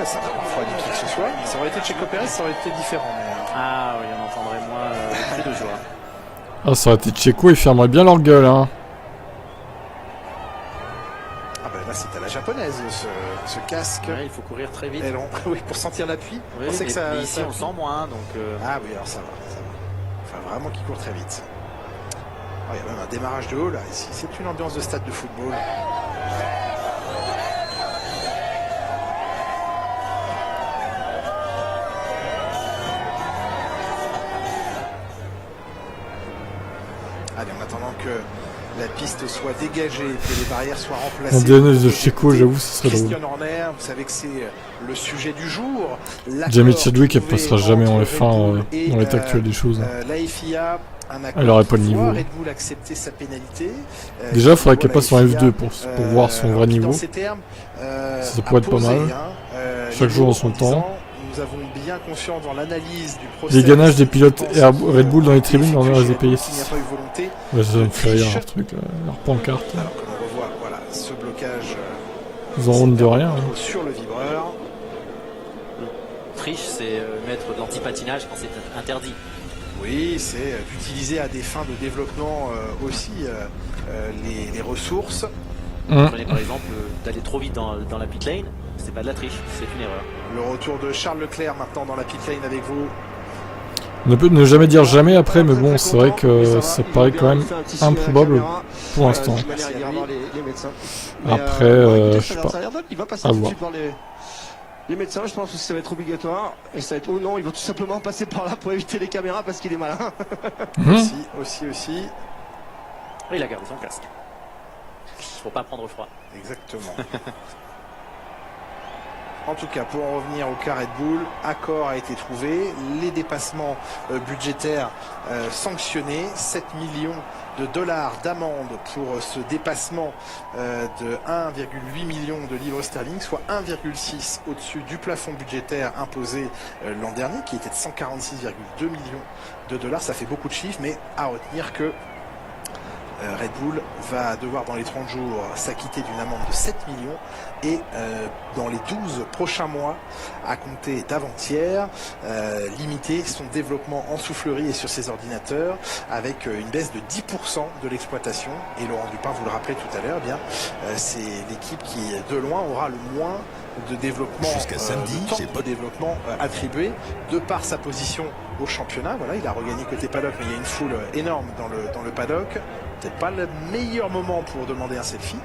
Ça fait parfois du qui que ce soit. Ça aurait été Checo Pérez, ça aurait été différent. Mais... Ah oui, on entendrait moins plus de joie. Ah, ça aurait été Checo, ils fermeraient bien leur gueule, hein. Ah bah là, c'est à la japonaise, ce casque. Ouais, il faut courir très vite. Oui, pour sentir l'appui. Oui, mais ici, on sent moins, donc... Ah oui, alors ça va. Enfin, vraiment qu'il court très vite. Oh, il y a même un démarrage de haut, là. Ici, c'est une ambiance de stade de football. Allez, en attendant que la piste soit dégagée, que les barrières soient remplacées. Un DNS de Checo, j'avoue, ce serait drôle. Christian Horner, vous savez que c'est le sujet du jour. Jamie Chadwick, elle passera jamais en F1 dans l'état actuel des choses. La FIA, un accord, elle aurait pas le niveau. Red Bull accepter sa pénalité. Déjà, il faudrait qu'elle passe en F2 pour voir son vrai niveau. Ça pourrait être pas mal. Chaque jour en son temps. Nous avons bien confiance dans l'analyse du procès. Les ganages des pilotes Red Bull dans les tribunes, on les a payés. Ouais, ça me fait rire leur truc, leur pancarte. Alors comme on revoit, voilà, ce blocage. Ils en rendent de rien. Sur le vibreur. Triche, c'est mettre de l'anti-patinage quand c'est interdit. Oui, c'est d'utiliser à des fins de développement aussi les ressources. Prenez par exemple d'aller trop vite dans la pit lane, c'est pas de la triche, c'est une erreur. Le retour de Charles Leclerc maintenant dans la pit lane avec vous. On peut ne jamais dire jamais après, mais bon, c'est vrai que ça paraît quand même improbable pour l'instant. Après, je sais pas. Il va passer à tout de voir. suite par les médecins, je pense que ça va être obligatoire. Et ça va être... Oh non, il va tout simplement passer par là pour éviter les caméras parce qu'il est malin. Aussi. Oui, il a gardé son casque. Pour pas prendre froid. Exactement. En tout cas, pour en revenir au cas Red Bull, accord a été trouvé. Les dépassements budgétaires sanctionnés, 7 millions de dollars d'amende pour ce dépassement de 1,8 million de livres sterling, soit 1,6 au-dessus du plafond budgétaire imposé l'an dernier, qui était de 146,2 millions de dollars. Ça fait beaucoup de chiffres, mais à retenir que Red Bull va devoir dans les 30 jours s'acquitter d'une amende de 7 millions et dans les 12 prochains mois, à compter d'avant-hier, limiter son développement en soufflerie et sur ses ordinateurs avec une baisse de 10% de l'exploitation. Et Laurent Dupin, vous le rappelez tout à l'heure, c'est l'équipe qui de loin aura le moins de développement, jusqu'à samedi, de développement attribué de par sa position au championnat. Voilà, il a regagné côté paddock, mais il y a une foule énorme dans le paddock. Peut-être pas le meilleur moment pour demander un selfie,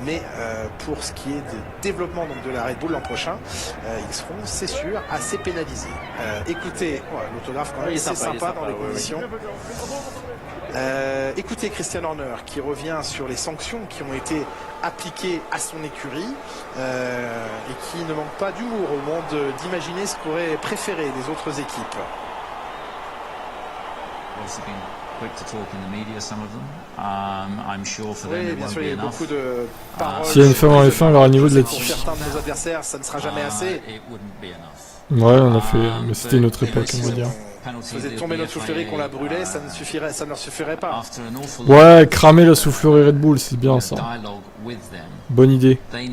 mais pour ce qui est de développement donc, de la Red Bull l'an prochain, ils seront, c'est sûr, assez pénalisés. Écoutez, l'autographe quand même, c'est sympa dans les conditions. Écoutez Christian Horner qui revient sur les sanctions qui ont été appliquées à son écurie et qui ne manque pas d'humour au monde d'imaginer ce qu'auraient préféré les autres équipes. Oui, bien sûr, il y a beaucoup de paroles. S'il y a une femme en F1, alors à niveau de Latifi. Pour certains de nos adversaires, ça ne sera jamais assez. Ouais, on a fait, mais c'était une autre époque, on va dire. Faisait tomber notre soufflerie, qu'on la brûlait, ça ne leur suffirait pas. Ouais, cramer la soufflerie Red Bull, c'est bien ça. Bonne idée. Et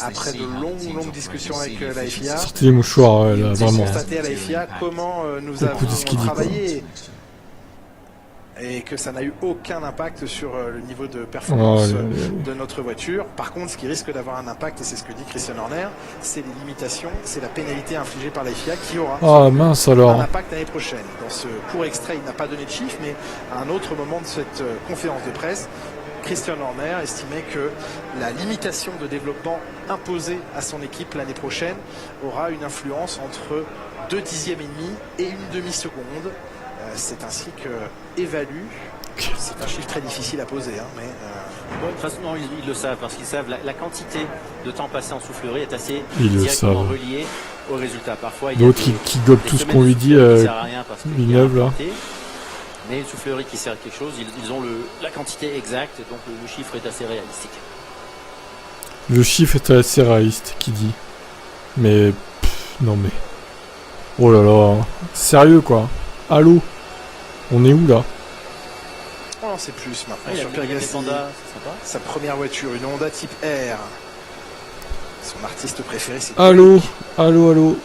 après de longues discussions avec la FIA, Sortez les mouchoirs, ouais, là, ils ont vraiment. constaté à la FIA comment nous avons de ce qu'il dit, quoi. travaillé et que ça n'a eu aucun impact sur le niveau de performance de notre voiture. Par contre, ce qui risque d'avoir un impact, et c'est ce que dit Christian Horner, c'est les limitations, c'est la pénalité infligée par la FIA qui aura mince alors. un impact l'année prochaine. Dans ce court extrait, il n'a pas donné de chiffres, mais à un autre moment de cette conférence de presse, Christian Horner estimait que la limitation de développement imposée à son équipe l'année prochaine aura une influence entre 2 dixièmes et demi et une demi-seconde. C'est ainsi que évalue. C'est un chiffre très difficile à poser, hein, mais de toute façon, non, ils le savent parce qu'ils savent la quantité de temps passé en soufflerie est assez Ils le directement savent. reliée au résultat. Parfois, il y a L'autre qui gobe tout ce qu'on lui dit, Villeneuve là. Mais une soufflerie qui sert à quelque chose, ils ont la quantité exacte, donc le chiffre est assez réalistique. Le chiffre est assez réaliste, qui dit. Mais non mais. Oh là là, sérieux quoi. Allô? On est où là? on en sait plus maintenant Il sur a Pierre mis Gasly. Honda, c'est sympa. Sa première voiture, une Honda Type R. Son artiste préféré, c'est Allô? Allô?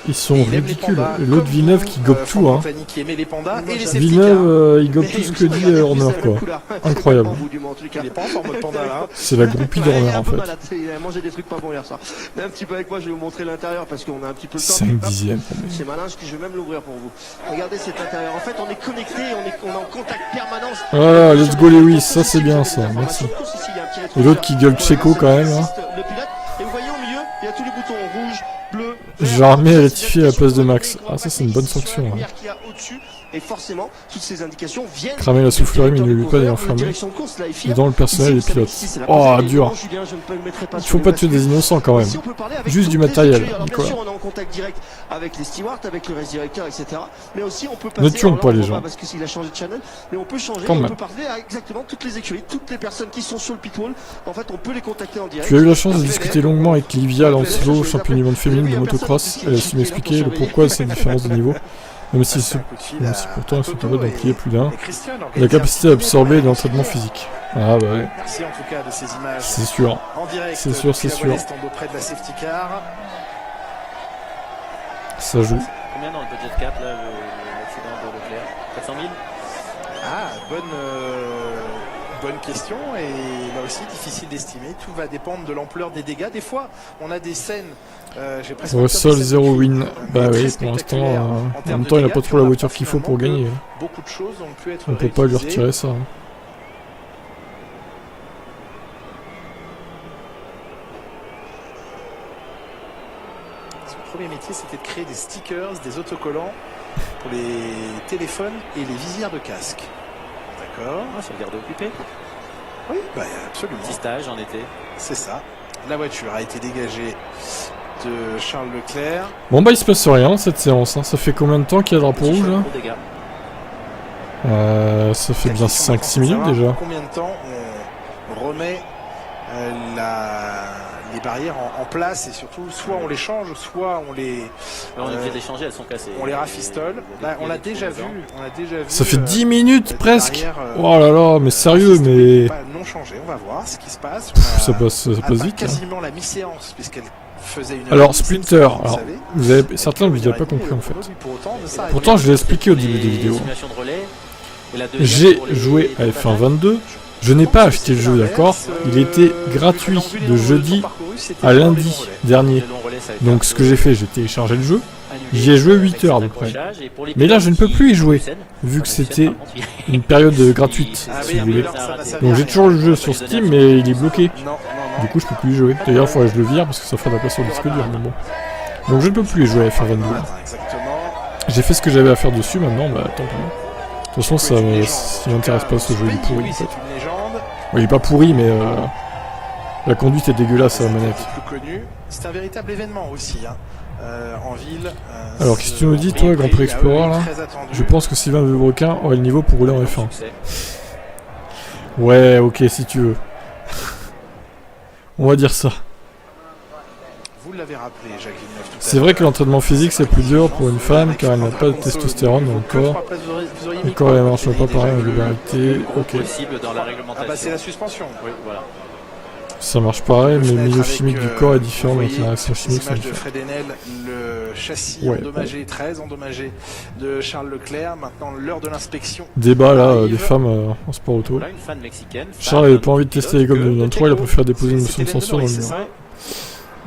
Ils sont il aime les ridicules. pandas, L'autre comme Villeneuve nous, qui gobe Franck tout, hein. Compagnie qui aimait les pandas et les safety Villeneuve, il cars. gobe tout ce que dit Horner, quoi. Incroyable. Il est pas en forme de panda là. C'est la groupie Il est d'Horner un en peu fait. malade, il a mangé des trucs pas bons hier soir. Mais un petit peu avec moi, je vais vous montrer l'intérieur parce qu'on a un petit peu le temps. 5 dixièmes. C'est malin, je vais même l'ouvrir pour vous. Regardez cet intérieur. En fait, on est connecté, on est en contact permanent. Voilà, let's go Lewis, ça c'est bien ça, merci. Et l'autre qui gueule Checo quand même, hein. Le pilote, et vous voyez au milieu, il y a tous les boutons rouge, bleu, J'ai remis à rectifier à la place de Max. Ah ça c'est une bonne sanction. Hein. Et forcément, toutes ces indications viennent. Cramer la soufflerie mais ne lui pas l'enfermer. Et dans le personnel et les pilotes. Oh dur. Il faut pas tuer des innocents quand même. Juste du matériel, Bien sûr, on est en contact direct avec les stewards, avec le race directeur, etc. Mais aussi on peut passer. Ne tuons pas les gens. Parce qu'il a changé de channel, mais on peut changer. Quand on même. peut parler à exactement toutes les écuries, toutes les personnes qui sont sur le pit wall. En fait, on peut les contacter en direct. Tu as eu la chance de discuter longuement avec Livia Lancelot, championne du monde féminine de motocross. Elle a su m'expliquer le pourquoi de cette différence de niveau. Même si pourtant elles sont capables d'en plier plus d'un. La capacité à absorber l'entraînement physique. Ah bah ouais. Merci en tout cas de ces images. C'est sûr. En direct. C'est sûr, c'est sûr. Auprès de la safety car. Ça joue. Combien dans le budget cap là, l'accident de Leclerc? 400 000? Ah, bonne question, et là aussi difficile d'estimer. Tout va dépendre de l'ampleur des dégâts. Des fois, on a des scènes. J'ai presque Russell 0 win. Bah oui, pour l'instant, en même temps, il a pas trop la voiture qu'il faut pour gagner. Beaucoup de choses ont pu être On peut pas lui retirer ça. Hein. Son premier métier, c'était de créer des stickers, des autocollants pour les téléphones et les visières de casque. D'accord. Ah, c'est le garde occupé. Oui, bah, absolument. Petit stage en été. C'est ça. La voiture a été dégagée de Charles Leclerc. Bon bah il se passe rien cette séance. Hein. Ça fait combien de temps qu'il y a le drapeau rouge là? Ça fait bien 5-6 minutes déjà. Combien de temps on remet les barrières en place, et surtout soit on les change, soit on les. On est obligé de les changer, elles sont cassées. On les rafistole. Là, on l'a déjà vu. Ça fait 10 minutes presque. Oh là là, mais sérieux, mais. Non changé. On va voir ce qui se passe. Ça passe vite. Quasiment la mi-séance puisqu'elle faisait une. Alors Splinter, alors vous avez certains vous n'avez pas compris en fait. Pourtant je l'ai expliqué au début des vidéos. J'ai joué à F1 22. Je n'ai pas acheté le jeu, d'accord? Il était gratuit de jeudi à lundi dernier. Donc ce que j'ai fait, j'ai téléchargé le jeu. J'y ai joué 8 heures à peu près. Mais là, je ne peux plus y jouer, vu que c'était une période gratuite, si vous voulez. Donc j'ai toujours le jeu sur Steam, mais il est bloqué. Du coup, je peux plus y jouer. D'ailleurs, il faudrait que je le vire, parce que ça fera de la place sur le disque dur, mais bon. Donc je ne peux plus y jouer à F1 22. J'ai fait ce que j'avais à faire dessus, maintenant, bah tant pis. toute façon, ça m'intéresse pas ce jeu, il est pourri. Oui, En c'est fait. une légende. Ouais, il est pas pourri, mais la conduite est dégueulasse à la manette. Plus connu. C'est un véritable événement aussi, hein. En ville. Alors, qu'est-ce que tu nous dis, toi, Grand Prix Explorer, là? Je pense que Sylvain Vebrequin aurait le niveau pour rouler en F1. Ouais, ok, si tu veux. On va dire ça. Vous l'avez rappelé, Jacques Villeneuve, tout à C'est vrai que l'entraînement physique c'est plus dur pour une femme car elle n'a pas de testostérone dans le corps. Le corps ne marche pas pareil en globalité. Ok. Possible dans la Ah réglementation. bah c'est la suspension. Oui, voilà. Ça marche pareil, mais le milieu chimique du corps est différent donc donc la réaction chimique sont l'image de différentes. Fred Enel, le châssis Ouais. endommagé, très endommagé de Charles Leclerc. Maintenant l'heure de l'inspection. Débat là arrive. des femmes en sport auto. Voilà une fan mexicaine. Charles avait pas envie de tester les gommes de 2023, il a préféré déposer une motion de censure dans le mur.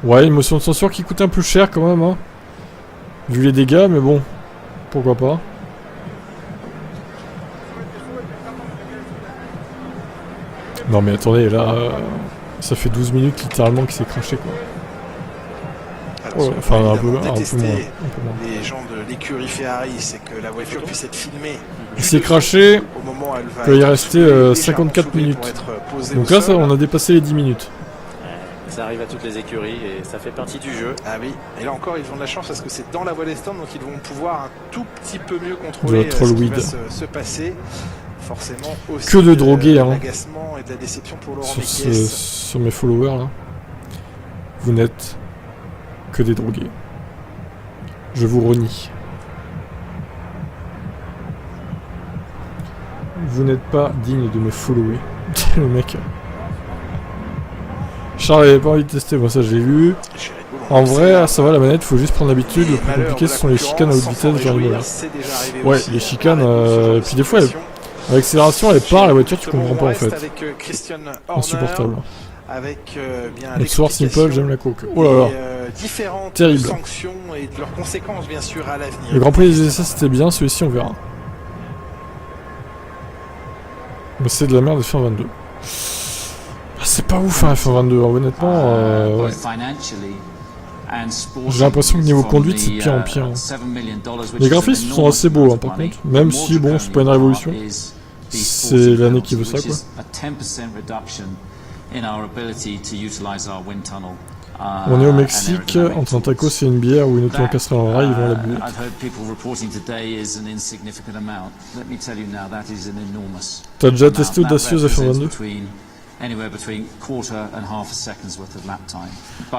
Ouais, une motion de censure qui coûte un peu cher quand même, hein. Vu les dégâts, mais bon, pourquoi pas. Non mais attendez, là, ça fait 12 minutes littéralement qu'il s'est craché quoi. Attention, Ouais, enfin un peu, évidemment, un peu détester moins. Un peu moins. les gens de l'écurie Ferrari, c'est que la voiture puisse être filmée. Il s'est craché, Au moment où elle va il est être resté légèrement 54 soulevée minutes. pour être posée Donc au là, sol. ça, on a dépassé les 10 minutes. Ça arrive à toutes les écuries et ça fait partie du jeu. Ah oui, et là encore ils ont de la chance parce que c'est dans la voie des stands donc ils vont pouvoir un tout petit peu mieux contrôler De ce qui trollweed. va se passer. Forcément aussi Que de drogués, hein. l'agacement et de la déception pour Laurent Sur, Mekies. sur mes followers là. Vous n'êtes que des drogués. Je vous renie. Vous n'êtes pas digne de me follower. Le mec. Charles avait pas envie de tester, moi ça j'ai vu. Chez Red Bull, on En le sait, vrai, hein. ça va la manette, faut juste prendre l'habitude. Les Le plus malheurs compliqué de ce la sont les chicanes à haute concurrence, vitesse, sans genre s'en les réjouir, voilà. c'est déjà arrivé Ouais, aussi, les chicanes, dans Red Bull, ce genre de puis des fois, situation. À l'accélération, elle part, la voiture tu comprends pas en Reste fait. avec Christian Horner, Insupportable. avec bien Le soir l'explication simple, j'aime la coke. Oh là là. et, différentes Terrible. sanctions et de leurs conséquences bien sûr à l'avenir. Le Grand Prix des essais c'était bien, celui-ci on verra. Mais c'est de la merde de fin 22. Bah, c'est pas ouf hein, fin 22, honnêtement. Ouais. J'ai l'impression que niveau conduite c'est de pire en pire. Les graphismes sont assez beaux hein, par contre, même si bon c'est pas une révolution. C'est l'année qui veut ça quoi. On est au Mexique, entre un tacos et une bière ou une auto encastrée en rail, ils vont à la boulette. T'as déjà testé Audacieuse F22?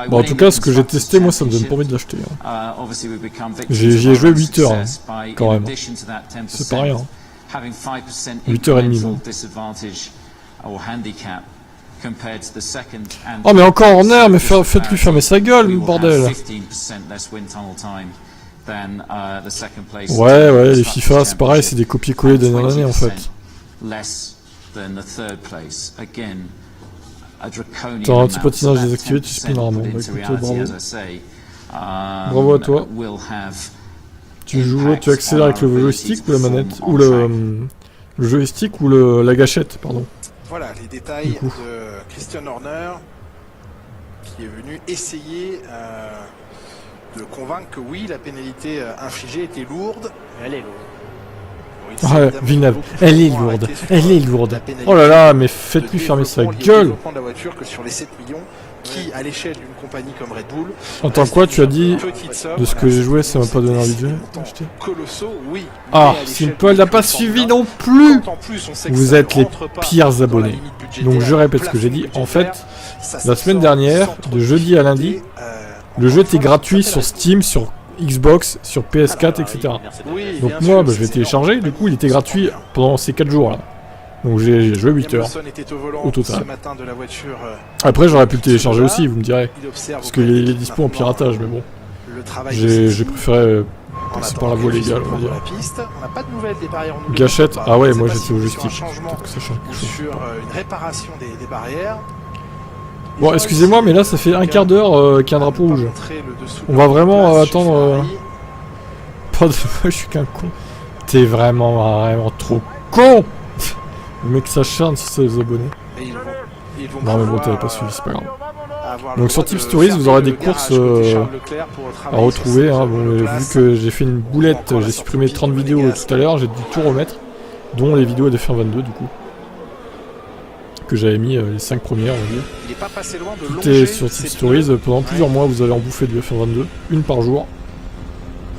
Bon, en tout cas, ce que j'ai testé, moi, ça me donne pas envie de l'acheter. Hein. J'y ai joué 8 heures, hein, quand même. C'est pas rien. 8h30 même. Oh, mais encore Horner, mais faites-lui fermer sa gueule, bordel! Ouais, les FIFA, c'est pareil, c'est des copier-coller d'année en année, en fait. T'as un petit patinage désactivé, tu spins rarement. Bah écoute, bravo. Bravo à toi. Tu accélères avec le joystick ou la manette? Ou le joystick ou la gâchette, pardon. Voilà les détails de Christian Horner qui est venu essayer de convaincre que oui, la pénalité infligée était lourde. Elle est lourde. Ouais, Villeneuve, elle est lourde, elle est lourde. Oh là là, mais faites-lui fermer sa gueule. De la voiture que sur les 7 millions qui, à l'échelle d'une compagnie comme Red Bull. Attends, quoi, tu as dit de ce que j'ai joué, ça m'a pas donné envie de jouer. Colossaux, oui. Ah, Simple n'a pas suivi non plus. Vous êtes les pires abonnés. Donc je répète ce que j'ai dit. En fait, la semaine dernière, de jeudi à lundi, le jeu était gratuit sur Steam, sur Xbox, sur PS4, etc. Donc moi, je l'ai téléchargé, du coup il était gratuit pendant ces 4 jours là. Donc j'ai joué 8 heures au total. Après j'aurais pu le télécharger aussi, vous me direz. Parce qu'il est dispo en piratage, mais bon. J'ai préféré passer par la voie légale, on va dire. Gâchette, ah ouais, moi j'étais au joystick. Peut-être que ça change quelque chose. Sur une réparation des barrières. Bon, excusez-moi, mais là ça fait un quart d'heure qu'il y a un drapeau rouge. On va vraiment attendre... Pas de... Je suis qu'un con. T'es vraiment trop con. Le mec s'acharne sur ses abonnés. Non mais bon, t'avais pas suivi, c'est pas grave. Donc sur Tips Stories, vous aurez des courses à retrouver. Hein. Bon, vu que j'ai fait une boulette, j'ai supprimé 30 vidéos tout à l'heure, j'ai dû tout remettre. dont les vidéos d'F1 22 du coup. Que j'avais mis les 5 premières, on va dire. Il n'est pas passé loin de Tout longer est sur ses Tip Stories. pneus. Pendant plusieurs mois, vous allez en bouffer du F1 22. Une par jour.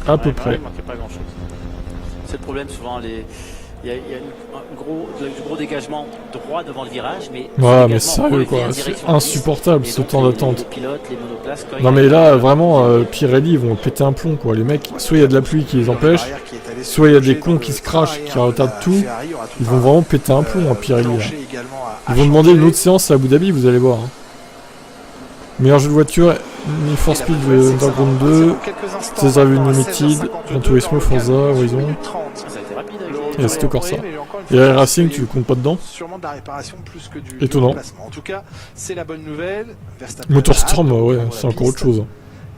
À peu près. Il ne manquait pas grand chose. C'est le problème souvent, il y a du gros dégagement droit devant le virage, mais Ouais, mais sérieux quoi, c'est insupportable ce temps d'attente. Les pilotes, les monoplaces, Non mais là vraiment Pirelli ils vont péter un plomb quoi, les mecs, soit il y a de la pluie qui les empêche, soit il y a des cons qui se crachent, qui retardent tout, ils vont vraiment péter un plomb à Pirelli là. Ils vont demander une autre séance à Abu Dhabi, vous allez voir. Hein. Meilleur jeu de voiture, Need for Speed Underground 2, Cesar Limited, Gran Turismo, Forza, Horizon, et Assetto Corsa. Et Air Racing, tu le comptes pas dedans? Sûrement de la réparation plus que du Étonnant. remplacement. En tout cas, c'est la bonne nouvelle. Verstappen Motorstorm, a hâte ouais, de c'est encore autre chose.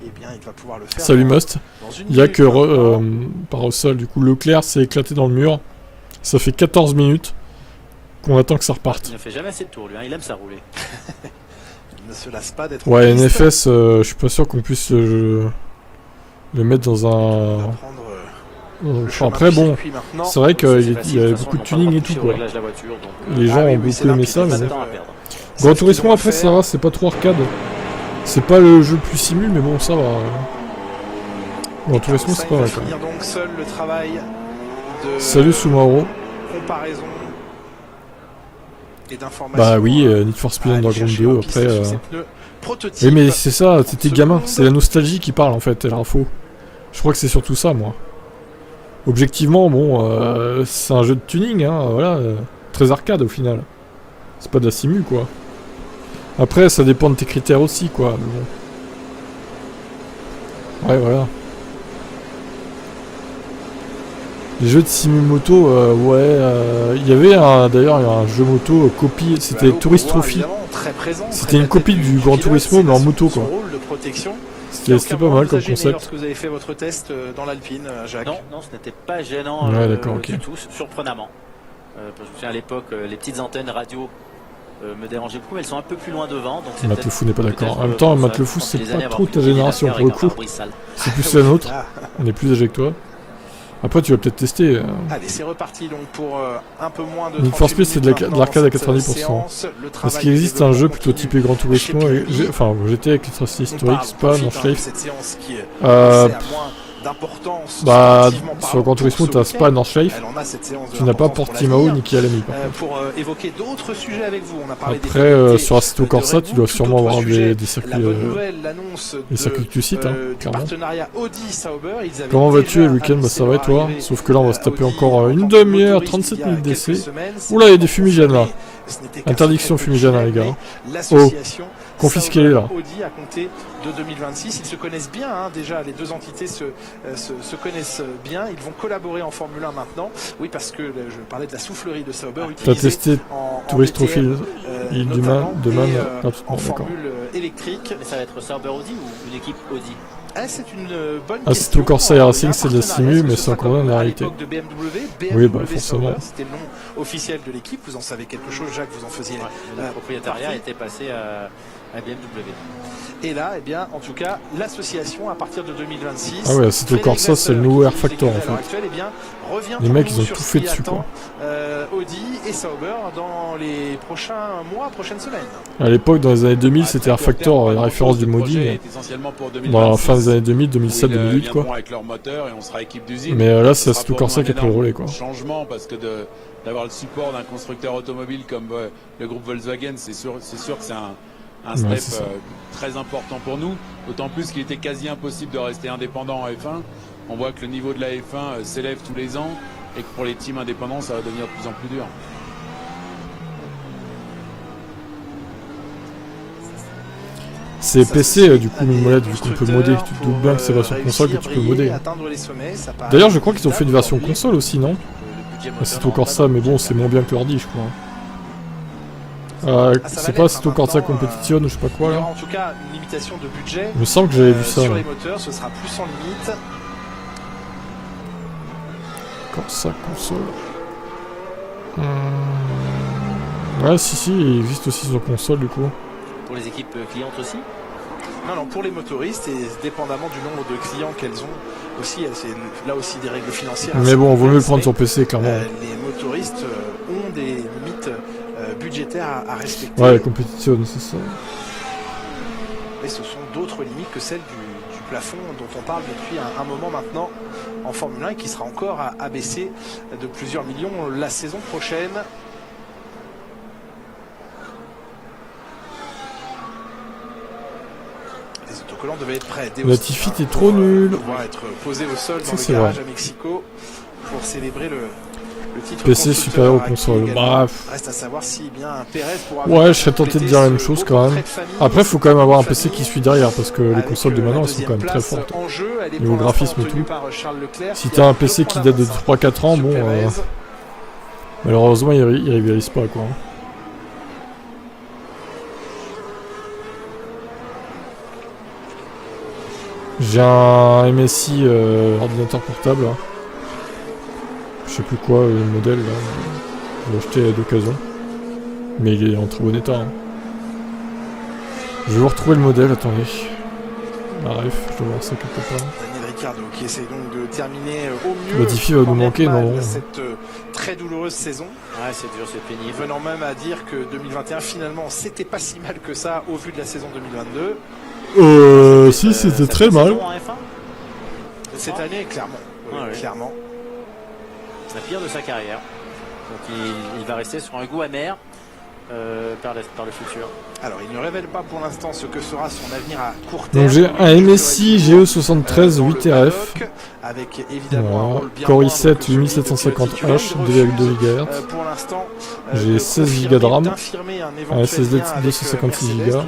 Eh bien, il va pouvoir le faire. Salut Must. Dans une Il y a minute que maintenant. par Russell, du coup Leclerc s'est éclaté dans le mur. Ça fait 14 minutes qu'on attend que ça reparte. Il ne fait jamais assez de tours lui, hein. Il aime ça rouler. Il ne se lasse pas d'être Ouais, en piste. NFS, je suis pas sûr qu'on puisse le mettre dans un... Il va prendre, le Enfin, chemin après du bon, circuit maintenant. c'est vrai qu'il y facile, avait de toute beaucoup de façon, tuning ils et vont tout pas quoi. toucher au réglage de la voiture, donc, Les gens Ah oui, ont oui, c'est beaucoup là aimé qu'il ça, y a mais pas bon. de temps à perdre. Gran C'est ce Turismo qu'ils ont après fait. ça va, c'est pas trop arcade. C'est pas le jeu le plus simu, mais bon ça va. Gran Turismo c'est pas mal quand même. finir donc seul le travail de Salut Sumaoro. comparaison et d'information. Bah oui, Need for Speed Underground 2 après... prototype. Oui mais c'est ça, c'était gamin, c'est la nostalgie qui parle en fait, elle info. Je crois que c'est surtout ça moi. Objectivement, bon, c'est un jeu de tuning, hein, voilà, très arcade au final. C'est pas de la simu quoi. Après ça dépend de tes critères aussi quoi, mais bon. Ouais voilà. Les jeux de simu moto, ouais, il y avait d'ailleurs un jeu moto copie, c'était Tourist Trophy. C'était une copie du Gran Turismo mais en moto quoi. C'était pas mal comme concept. Lorsque vous avez fait votre test dans l'Alpine, Jacques. Non, non, ce n'était pas gênant Ouais, d'accord, ok. du tout, surprenamment. Je me souviens à l'époque, les petites antennes radio me dérangeaient beaucoup, mais elles sont un peu plus loin devant. Donc c'est Matt peut-être- Le Fou n'est pas d'accord. peut-être, En même temps, pour Matt ça, Le Fou je pense c'est que les pas années trop avoir ta plus de génération pour le avec un coup. pare-brise sale. C'est plus la nôtre. On est plus âgé que toi. Après tu vas peut-être tester. Allez, c'est reparti donc pour un peu moins de Need for 38 Speed c'est de minutes l'arcade à maintenant dans 90%. cette séance. Le Est-ce travail qu'il de existe un jeu développement plutôt continue typé Gran Turismo chez et Pirelli. enfin GT avec les tracés historiques, On Spa, profite, hein, de Northlife. cette séance qui est Euh, passée à moins d'importance Bah sportivement sur parlant Gran pour Turismo ce t'as week-end. Spa, Northlife. Elle en a cette séance de Tu n'as pas l'importance pour Portimao l'avenir. ni Kialami par contre. Pour évoquer d'autres sujets avec vous, on a parlé Après des pénalités sur Assetto de Corsa Red tu Bull, dois tout sûrement autre avoir sujet. des circuits, La bonne nouvelle, l'annonce les circuits que tu cites, hein, du clairement. partenariat Audi-Sauber. Ils avaient Comment vas-tu déjà le week-end? Bah ça va et annoncé toi? leur arrivée, Sauf que là on va se taper Audi encore en une tant que demi-heure, motoriste 37 il y a minutes quelques d'essai. semaines. C'est Oula il y a pas des fumigènes là. ce n'était qu'un Interdiction secret fumigène polichinelle, les gars. mais l'association confisquez-les, là. Sauber Audi à compter de 2026. Ils se connaissent bien, hein, déjà les deux entités se connaissent bien. Ils vont collaborer en Formule 1 maintenant. Oui, parce que je parlais de la soufflerie de Sauber. T'as utilisée testé en Tourist DTM, Trophy il notamment, demain et, gratuitement, en d'accord. formule électrique. Mais ça va être Sauber Audi ou une équipe Audi? Ah, c'est une bonne Assetto question. Corsa et Racing, c'est de la simu, Est-ce que mais ce c'est sera encore comme la à réalité. l'époque de BMW, Oui, bah, BMW forcément. Sauber, c'était le nom officiel de l'équipe. Vous en savez quelque chose, Jacques, vous en faisiez. Le propriétariat partie. était passé à BMW. Et là, eh bien, en tout cas, l'association, à partir de 2026. Ah ouais, Assetto Corsa, c'est le nouveau Air Factor, en fait. Eh bien, revient Les mecs, pour ils ont nous sur tout ce fait qui dessus, attend, Audi et Sauber dans les prochains mois, prochaines semaines. À l'époque, dans les années 2000, c'était Air Factor, la référence du modding. Dans la fin des années 2000, 2007, 2008 quoi. Avec leur moteur et on sera équipe d'usine. Mais là, c'est Ce sera Assetto pour Corsa nous qui a un pris le relais énorme quoi. Changement parce que d'avoir le support d'un constructeur automobile comme le groupe Volkswagen, c'est sûr que c'est un step c'est ça. très important pour nous. D'autant plus qu'il était quasi impossible de rester indépendant en F1. On voit que le niveau de la F1 s'élève tous les ans et que pour les teams indépendants, ça va devenir de plus en plus dur. C'est PC du coup, Mimolette, vu qu'on peut modder. Tu te doutes bien que c'est version console que tu peux modder. D'ailleurs, je crois qu'ils ont fait une version console aussi, non? Assetto Corsa, mais bon, c'est moins bien que l'ordi, je crois. C'est pas Assetto Corsa Competition ou je sais pas quoi Il y là. aura en tout cas une limitation de budget. Il me semble que j'avais vu ça. Sur là. les moteurs, ce sera plus sans limite. Corsa console. Ouais, si, il existe aussi sur console du coup. Pour les équipes clientes aussi? Non, pour les motoristes, et dépendamment du nombre de clients qu'elles ont aussi, c'est là aussi des règles financières. Mais bon, vaut mieux le prendre sur PC, clairement. Les motoristes ont des limites budgétaires à respecter. Ouais, la compétition, c'est ça. Et ce sont d'autres limites que celles du plafond dont on parle depuis un moment maintenant en Formule 1 et qui sera encore abaissé de plusieurs millions la saison prochaine. Les autocollants devaient être prêts. Latifi, t'es trop nul. Pouvoir être posé au sol dans Ça, le garage vrai. à Mexico pour célébrer le titre PC constructeur supérieur aux acquis consoles. également. Bref. Reste à savoir si bien Pérez pourra. Ouais, je serais tenté de dire la même chose quand même. Après, faut quand même avoir un PC qui suit derrière parce que les consoles de maintenant elles sont quand même très fortes. Niveau graphisme et tout. Si t'as un PC qui date de 3-4 ans, bon, malheureusement il rivalise pas quoi. J'ai un MSI ordinateur portable. Hein. Je sais plus quoi, le modèle là. Je l'ai acheté d'occasion. Mais il est en très bon état. Hein. Je vais vous retrouver le modèle, attendez. Bref, je dois voir ça quelque part. Daniel Ricciardo qui essaie donc de terminer au mieux. Latifi va nous manquer, non? Cette très douloureuse saison. Ouais, c'est dur, c'est pénible. Venant même à dire que 2021 finalement c'était pas si mal que ça au vu de la saison 2022. Si, c'était très mal. Cette année, clairement. Oui, ouais. Clairement. C'est la pire de sa carrière. Donc il va rester sur un goût amer par le futur. Alors, il ne révèle pas pour l'instant ce que sera son avenir à court terme. Donc j'ai un MSI GE73 8RF. Avec évidemment voilà. Core i7 8750H 2,2 GHz. Pour l'instant, j'ai 16 Go de RAM. Un SSD de 256 Go.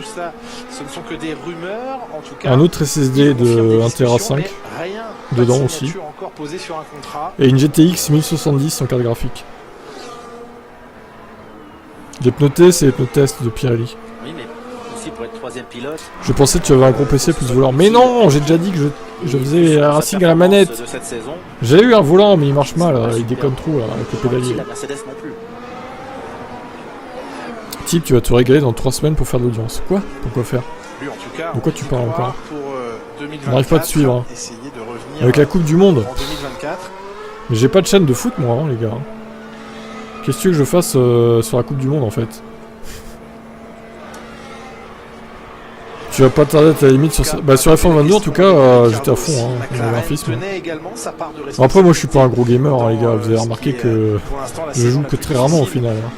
Ce ne sont que des rumeurs, en tout cas. Un autre SSD de 1 Tera 5 dedans aussi. Et une GTX 1070 en carte graphique. Les pneus T, c'est les pneus test de Pirelli. Oui, mais aussi pour être troisième pilote. Je pensais que tu avais un gros PC plus volant. Mais non, j'ai déjà dit que je faisais un Racing à la manette. J'ai eu un volant, mais il marche mal. Il déconne trop là, avec le pédalier. La Mercedes non plus. Type, tu vas te régaler dans 3 semaines pour faire de l'audience. Quoi? Pourquoi faire? Lui, en tout cas, pourquoi tu parles encore? On n'arrive pas à te suivre. Hein. Avec la Coupe du Monde. En 2024. Mais j'ai pas de chaîne de foot, moi, hein, les gars. Qu'est-ce que tu veux que je fasse sur la Coupe du Monde, en fait? Tu vas pas tarder à ta limite sur ça. Bah, sur F1 22, en tout cas, j'étais à fond, hein, dans le graphisme. Bon, après, moi, je suis pas un gros gamer, hein, les gars. Vous avez remarqué que je joue que très rarement, au final. Hein.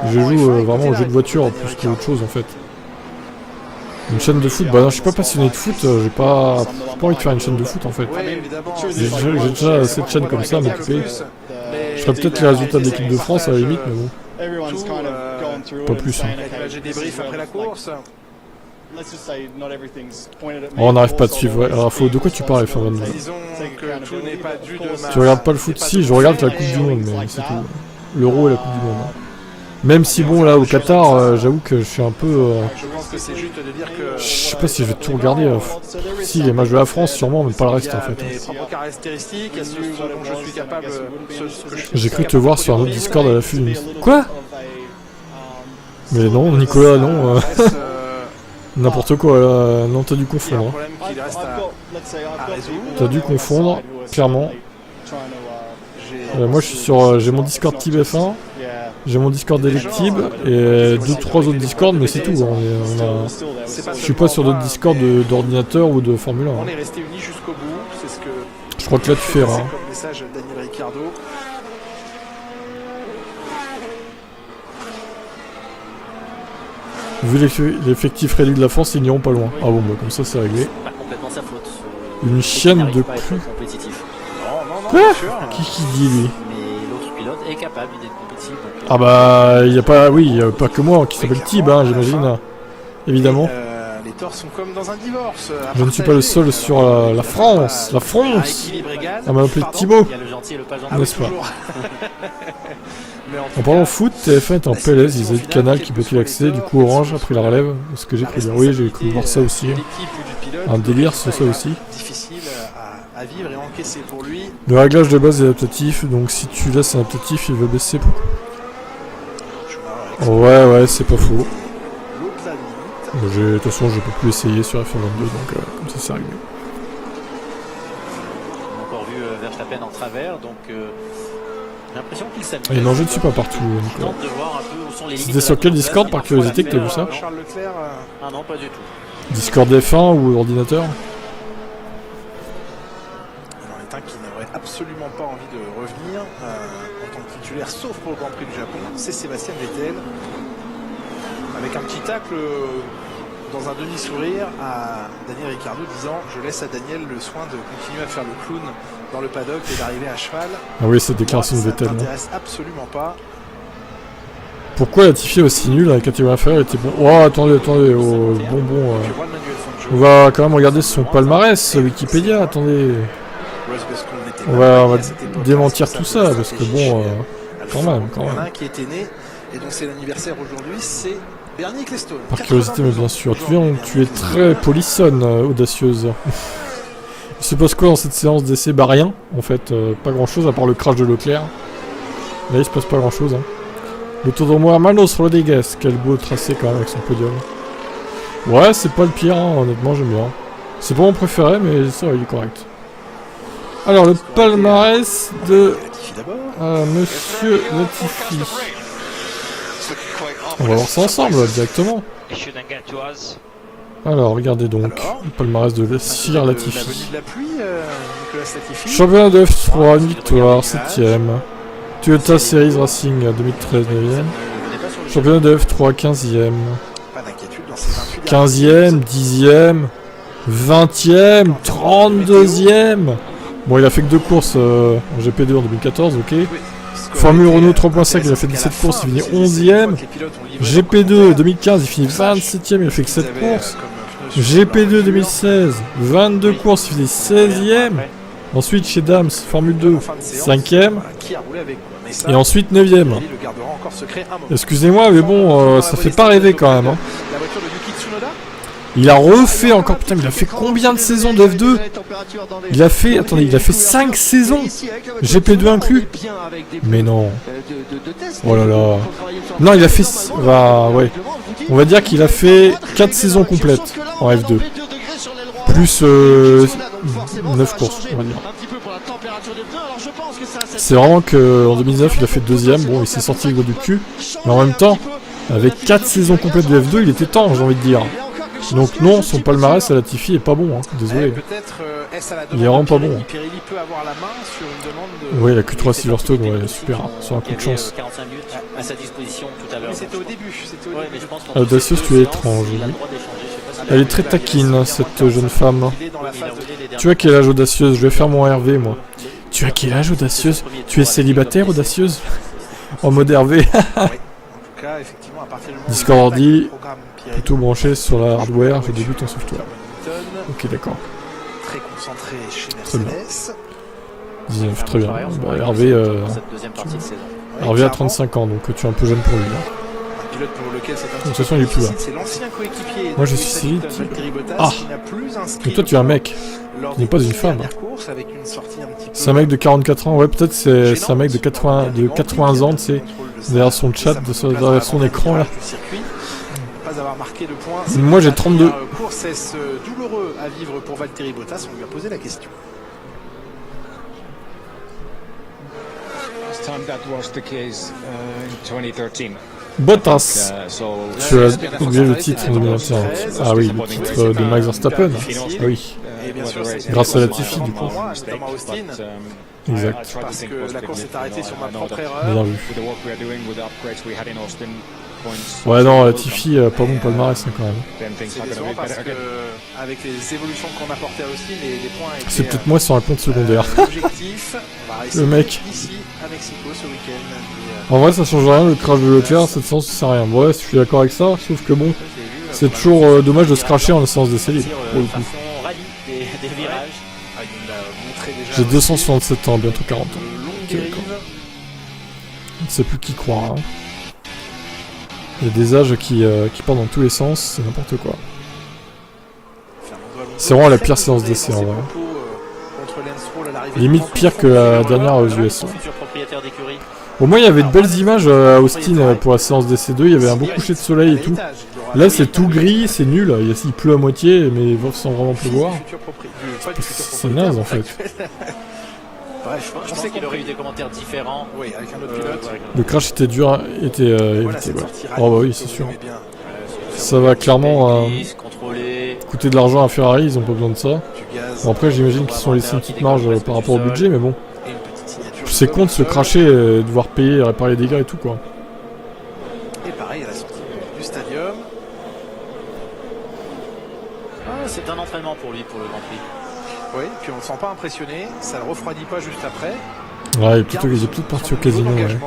Je joue vraiment aux jeux de voiture plus qu'autre chose, en fait. Une chaîne de foot, bah non, je suis pas passionné de foot, j'ai pas envie de faire une chaîne de foot en fait. J'ai déjà cette chaîne comme ça à m'occuper. Je ferais peut-être les résultats de l'équipe de France à la limite, mais bon. Pas plus. Hein. Oh, on n'arrive pas à te suivre. Ouais. Alors, de quoi tu parles, F1 22 ? Tu regardes pas le foot? Si, je regarde la Coupe du Monde, mais c'est tout. L'Euro et la Coupe du Monde. Même si bon là au Qatar, j'avoue que je suis un peu. Je sais pas si je vais tout regarder. Si les matchs de la France sûrement, mais pas le reste en fait. J'ai cru te voir sur un autre Discord à la fin. Quoi? Mais non, Nicolas, non. N'importe quoi là. Non, t'as dû confondre. T'as dû confondre, clairement. Moi je suis sur. J'ai mon Discord Tib F1. J'ai mon Discord Electib et 2-3 autres Discords, mais c'est tout. Je suis pas sur d'autres Discords d'ordinateur ou de Formule 1. On est resté unis jusqu'au bout, c'est ce que. Je crois que là tu fais rare. Comme message Daniel Ricciardo. Vu l'effectif réduit de la France, ils n'iront pas loin. Ah bon, bah comme ça c'est réglé. Pas complètement sa faute. Une chienne de plus. Quoi? Qui dit lui? Est capable d'être compétitif. Ah bah il y a pas, oui, y a pas que moi qui s'appelle Tib, hein, j'imagine, évidemment. Les torts sont comme dans un divorce. Je ne suis pas le seul sur la France, la France. On m'a appelé Thibaut, n'est-ce pas? En parlant foot, TF1 est en PLS, ils avaient le canal qui bloquait l'accès, du coup Orange a pris la relève, ce que j'ai cru dire. Oui, j'ai cru voir ça aussi. Un délire sur ça aussi. À vivre et encaisser pour lui. Le réglage de base est adaptatif, donc si tu laisses un adaptatif, il va baisser. Ouais, c'est pas faux. De toute façon, je peux plus essayer sur F22, donc comme ça, c'est réglé. On a encore vu Verstappen en travers, donc j'ai l'impression qu'il s'amuse. Et non, je ne suis pas partout, Nicolas. Tente de voir un peu où sont les limites. C'était sur quel Discord, par curiosité, que t'as vu ça? Charles Leclerc. Ah non, pas du tout. Discord F1 ou ordinateur? Il en est un qui n'aurait absolument pas envie de revenir en tant que titulaire, sauf pour le Grand Prix du Japon. C'est Sébastien Vettel. Avec un petit tacle dans un demi-sourire à Daniel Ricciardo disant « Je laisse à Daniel le soin de continuer à faire le clown dans le paddock et d'arriver à cheval. » Ah oui, cette déclaration de Vettel. Ça ne m'intéresse absolument pas. Pourquoi Latifi est aussi nul à la catégorie inférieure était bon? Oh, attendez, oh, bon. On va quand même regarder son palmarès Wikipédia, attendez. On va démentir tout ça, parce que bon, quand même. Il y en a un qui était né, et donc c'est l'anniversaire aujourd'hui, c'est Bernie Ecclestone. Par curiosité, mais bien sûr. Tu es très polissonne, audacieuse. Il se passe quoi dans cette séance d'essai? Bah rien, en fait. Pas grand chose, à part le crash de Leclerc. Là, il se passe pas grand chose. Hein. L'autodrome Manos Rodriguez, quel beau tracé quand même avec son podium. Ouais, c'est pas le pire, hein, honnêtement, j'aime bien. C'est pas mon préféré, mais ça, il est correct. Alors, le palmarès de Monsieur Latifi. On va voir ça ensemble, directement. Alors, regardez donc, le palmarès de Sir Latifi. Championnat de F3, une victoire, 7ème. Toyota Series Racing 2013, 9ème. Championnat de F3, 15ème. 15ème, 10ème, 20ème, 32ème. Bon, il a fait que 2 courses en GP2 en 2014, ok. Formule Renault 3.5, il a fait 17 courses, il finit 11ème. GP2 2015, il finit 27ème, il a fait que 7 courses. GP2 2016, 22 courses, il finit 16ème. Ensuite, chez Dams, Formule 2, 5ème. Et ensuite 9ème. Excusez-moi, mais bon, ça fait pas rêver quand même. Hein. Il a refait encore, putain, mais il a fait combien de saisons de F2? Il a fait, attendez, il a fait 5 saisons, GP2 inclus. Mais non. Oh là là. Non, il a fait, bah ouais. On va dire qu'il a fait 4 saisons complètes en F2. Plus 9 courses, on va dire. C'est vraiment qu'en 2019, il a fait 2ème. Bon, il s'est sorti le gros du cul. Mais en même temps, avec 4 saisons complètes de F2, il était temps, j'ai envie de dire. Donc non, son palmarès à Latifi est pas bon, hein. Désolé. Il est vraiment pas bon. Oui, il a Q3 Silverstone, ouais, super, hein. Sur un coup de chance. Audacieuse, tu es étrange. Elle est très taquine, cette jeune femme. Tu as quel âge, Audacieuse? Je vais faire mon Hervé, moi. Tu as quel âge, Audacieuse? Tu es célibataire, Audacieuse? En mode Hervé. Discord ordi, plutôt branché sur la hardware, je débute en software. Ok, d'accord. Très bien. 19, très bien. Bah, Hervé, Hervé a 35 ans, donc tu es un peu jeune pour lui. Hein. De toute façon, il est plus là. Moi, je suis civil. Ah! Mais toi, tu es un mec. Tu n'es pas une femme. C'est un mec de 44 ans. Ouais, peut-être c'est un mec de 80 ans, tu sais. Derrière son chat, derrière son écran, là. Moi, j'ai 32. Course est douloureux à vivre pour Valtteri Bottas. On lui a posé la question. Bottas. Tu as oublié le titre en 2021. Ah oui, le titre de Max Verstappen. Ah oui. Grâce à Latifi, du coup. Exact. Parce que la course est arrêtée sur ma propre erreur. Bien vu. Ouais, non, Latifi, pas bon palmarès, quand même. C'est décevant parce que, avec les évolutions qu'on apportait aussi, les points étaient... C'est peut-être moi sur un compte secondaire. Le mec. Ici, à Mexico, ce week-end. En vrai, ça change rien, le crash de Leclerc, cette séance, ça sert à rien. Ouais, je suis d'accord avec ça, sauf que bon, c'est toujours dommage de se cracher en séance d'essai libre, pour le coup. J'ai 267 ans, bientôt 40 ans. Okay, on ne sait plus qui croire. Hein. Il y a des âges qui partent dans tous les sens, c'est n'importe quoi. C'est vraiment la pire séance d'essai en vrai. Limite pire que la dernière aux US. Au moins il y avait de belles images à Austin pour la séance d'essai 2, il y avait un beau coucher de soleil et tout. Là c'est tout gris, c'est nul, il pleut à moitié, mais sans vraiment pleuvoir. C'est naze en fait. Bref, je pense qu'il aurait eu des commentaires différents. Oui, avec un autre pilote. Le crash était dur, était évité. Ouais. Oh bah oui, c'est sûr. Ça va clairement coûter de l'argent à Ferrari, ils ont pas besoin de ça. Bon, après j'imagine qu'ils se sont laissés une petite marge par rapport au budget, mais bon. C'est con de se cracher et devoir payer, réparer les dégâts et tout quoi. Et pareil à la sortie du stadium. Ah, c'est un entraînement pour lui pour le Grand Prix. Oui, puis on ne le sent pas impressionné, ça le refroidit pas juste après. Ouais, il est peut-être parti au casino. Ouais.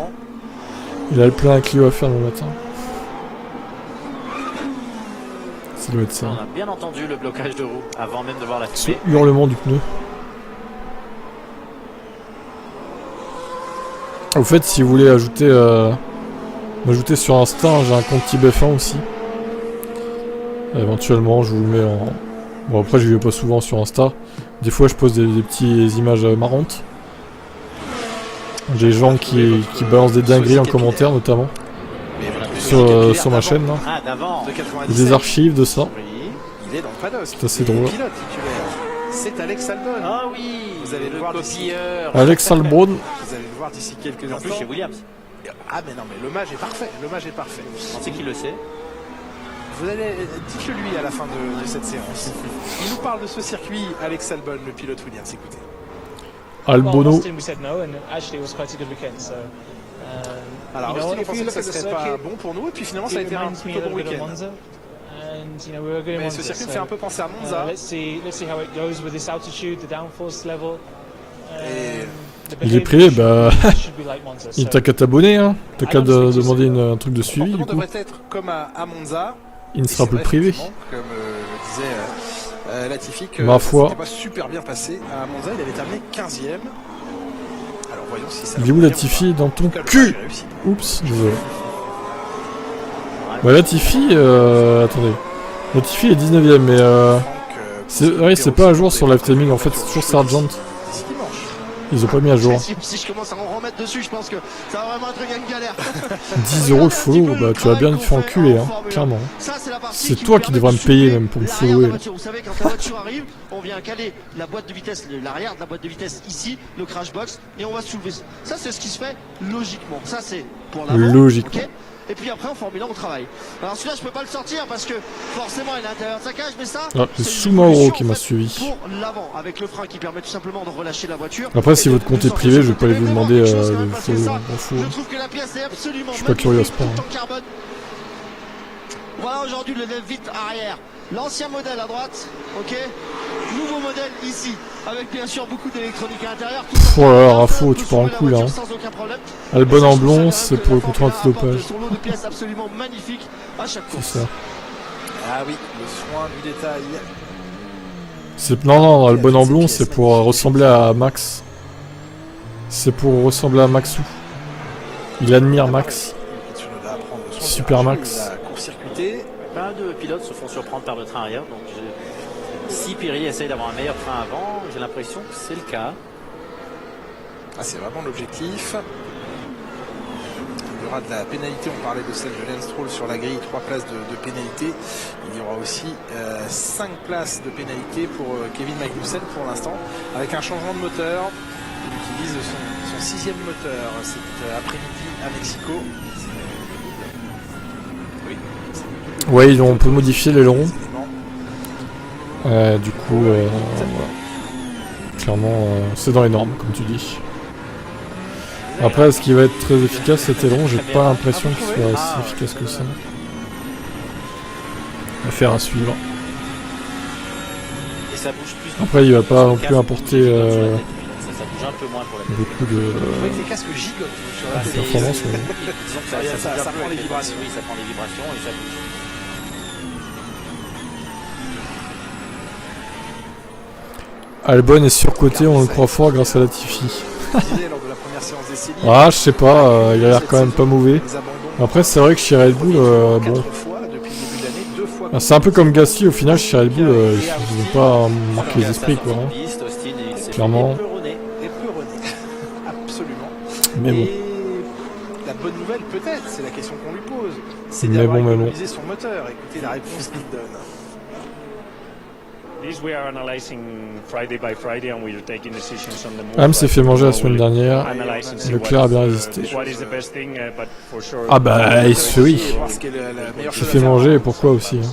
Il a le plein à Clio à faire le matin. Ça doit être ça. On a bien entendu le blocage de roue avant même de voir la ce hurlement du pneu. Au fait, si vous voulez ajouter m'ajouter sur Insta, j'ai un compte TibF1 aussi. Éventuellement, je vous le mets en... Bon, après, je ne vais pas souvent sur Insta. Des fois, je pose des petites images marrantes. Des gens qui balancent des dingueries en commentaire, notamment. Sur ma chaîne, là. Des archives de ça. C'est assez drôle. C'est Alex Albon. Ah oui, vous allez le voir d'ici. Alex Albon. Vous allez le voir d'ici quelques instants. En plus chez Williams. Ah mais non, mais l'hommage est parfait. L'hommage est parfait. Je pensais qu'il le sait. Vous allez dites-le lui à la fin de cette séance. Il nous parle de ce circuit, Alex Albon, le pilote Williams. Écoutez. Albono. Alors Austin, on pensait que ça serait pas bon pour nous, et puis finalement ça a été un plutôt bon week-end. Mais ce circuit me fait un peu penser à Monza. Il est privé, bah... il t'a qu'à t'abonner, hein. T'as qu'à demander un truc de suivi, du coup. devrait être comme à Monza. Il ne sera plus privé. Comme le disait Latifi, que ma foi. c'était pas super bien passé à Monza, il avait terminé 15e. Alors voyons si ça... Il est où Latifi? Dans ton cul. Oups, désolé. Bah Latifi, attendez. Latifi est 19ème, mais c'est pas à jour sur live timing, en fait c'est toujours Sargent. Ils ont pas mis à jour. Si je commence à en remettre dessus, je pense que ça va vraiment être une galère. 10 € de follow, bah tu vas bien te faire enculer, hein, clairement. C'est toi qui devrais me payer même pour me follower. Vous savez, quand la voiture arrive, on vient caler la boîte de vitesse, l'arrière de la boîte de vitesse ici, le crash box, et on va soulever. Ça, c'est ce qui se fait logiquement. Ça, c'est pour l'avant. Logiquement. Okay, et puis après en Formule 1 on travaille. Alors celui-là je peux pas le sortir parce que forcément il est à l'intérieur de sa cage, mais ça c'est Sumaoro qui m'a suivi. Pour l'avant avec le frein qui permet tout simplement de relâcher la voiture. Après si votre compte est privé, je vais pas aller vous demander le follow, m'en fous. Je trouve que la pièce est absolument je suis pas curieux à ce point. Voilà aujourd'hui le lève vite arrière. L'ancien modèle à droite, ok. Nouveau modèle ici, avec bien sûr beaucoup d'électronique à l'intérieur. Oh là là, Rafo, tu pars en couille là. Albon en blond, c'est pour le contrôle antidopage. C'est ça. Ah oui, le soin du détail. Non, Albon en blond, c'est pour ressembler à Max. C'est pour ressembler à Maxou. Il admire Max. Super Max. Plein de pilotes se font surprendre par le train arrière, donc si Pirelli essaye d'avoir un meilleur train avant, j'ai l'impression que c'est le cas. Ah, c'est vraiment l'objectif. Il y aura de la pénalité, on parlait de celle de Lance Stroll sur la grille, 3 places de pénalité. Il y aura aussi 5 places de pénalité pour Kevin Magnussen pour l'instant, avec un changement de moteur. Il utilise son 6e moteur cet après-midi à Mexico. Ouais, on peut modifier l'aileron. Du coup, voilà. Clairement, c'est dans les normes, comme tu dis. Après, est-ce qu'il va être très efficace cet aileron? J'ai pas l'impression qu'il soit si efficace que ça. Affaire à suivre. Après, il va pas non plus apporter beaucoup de performance. Ça prend les vibrations, oui, ça prend les vibrations et ça bouge. Albon est surcoté, on le croit fort grâce à Latifi. Ah, je sais pas, il a l'air quand même pas mauvais. Après, c'est vrai que chez Red Bull, bon. C'est un peu comme Gasly, au final, chez Red Bull, ils n'ont pas marqué les esprits, quoi. Hein. Clairement. Absolument. Mais bon. La bonne nouvelle, peut-être, c'est la question qu'on lui pose. c'est Mais d'avoir bon. économisé son moteur. Écoutez la réponse qu'il donne. Ham s'est fait manger la semaine dernière. Leclerc a bien résisté. Ah bah, oui. Il s'est fait manger et pourquoi aussi. Hein.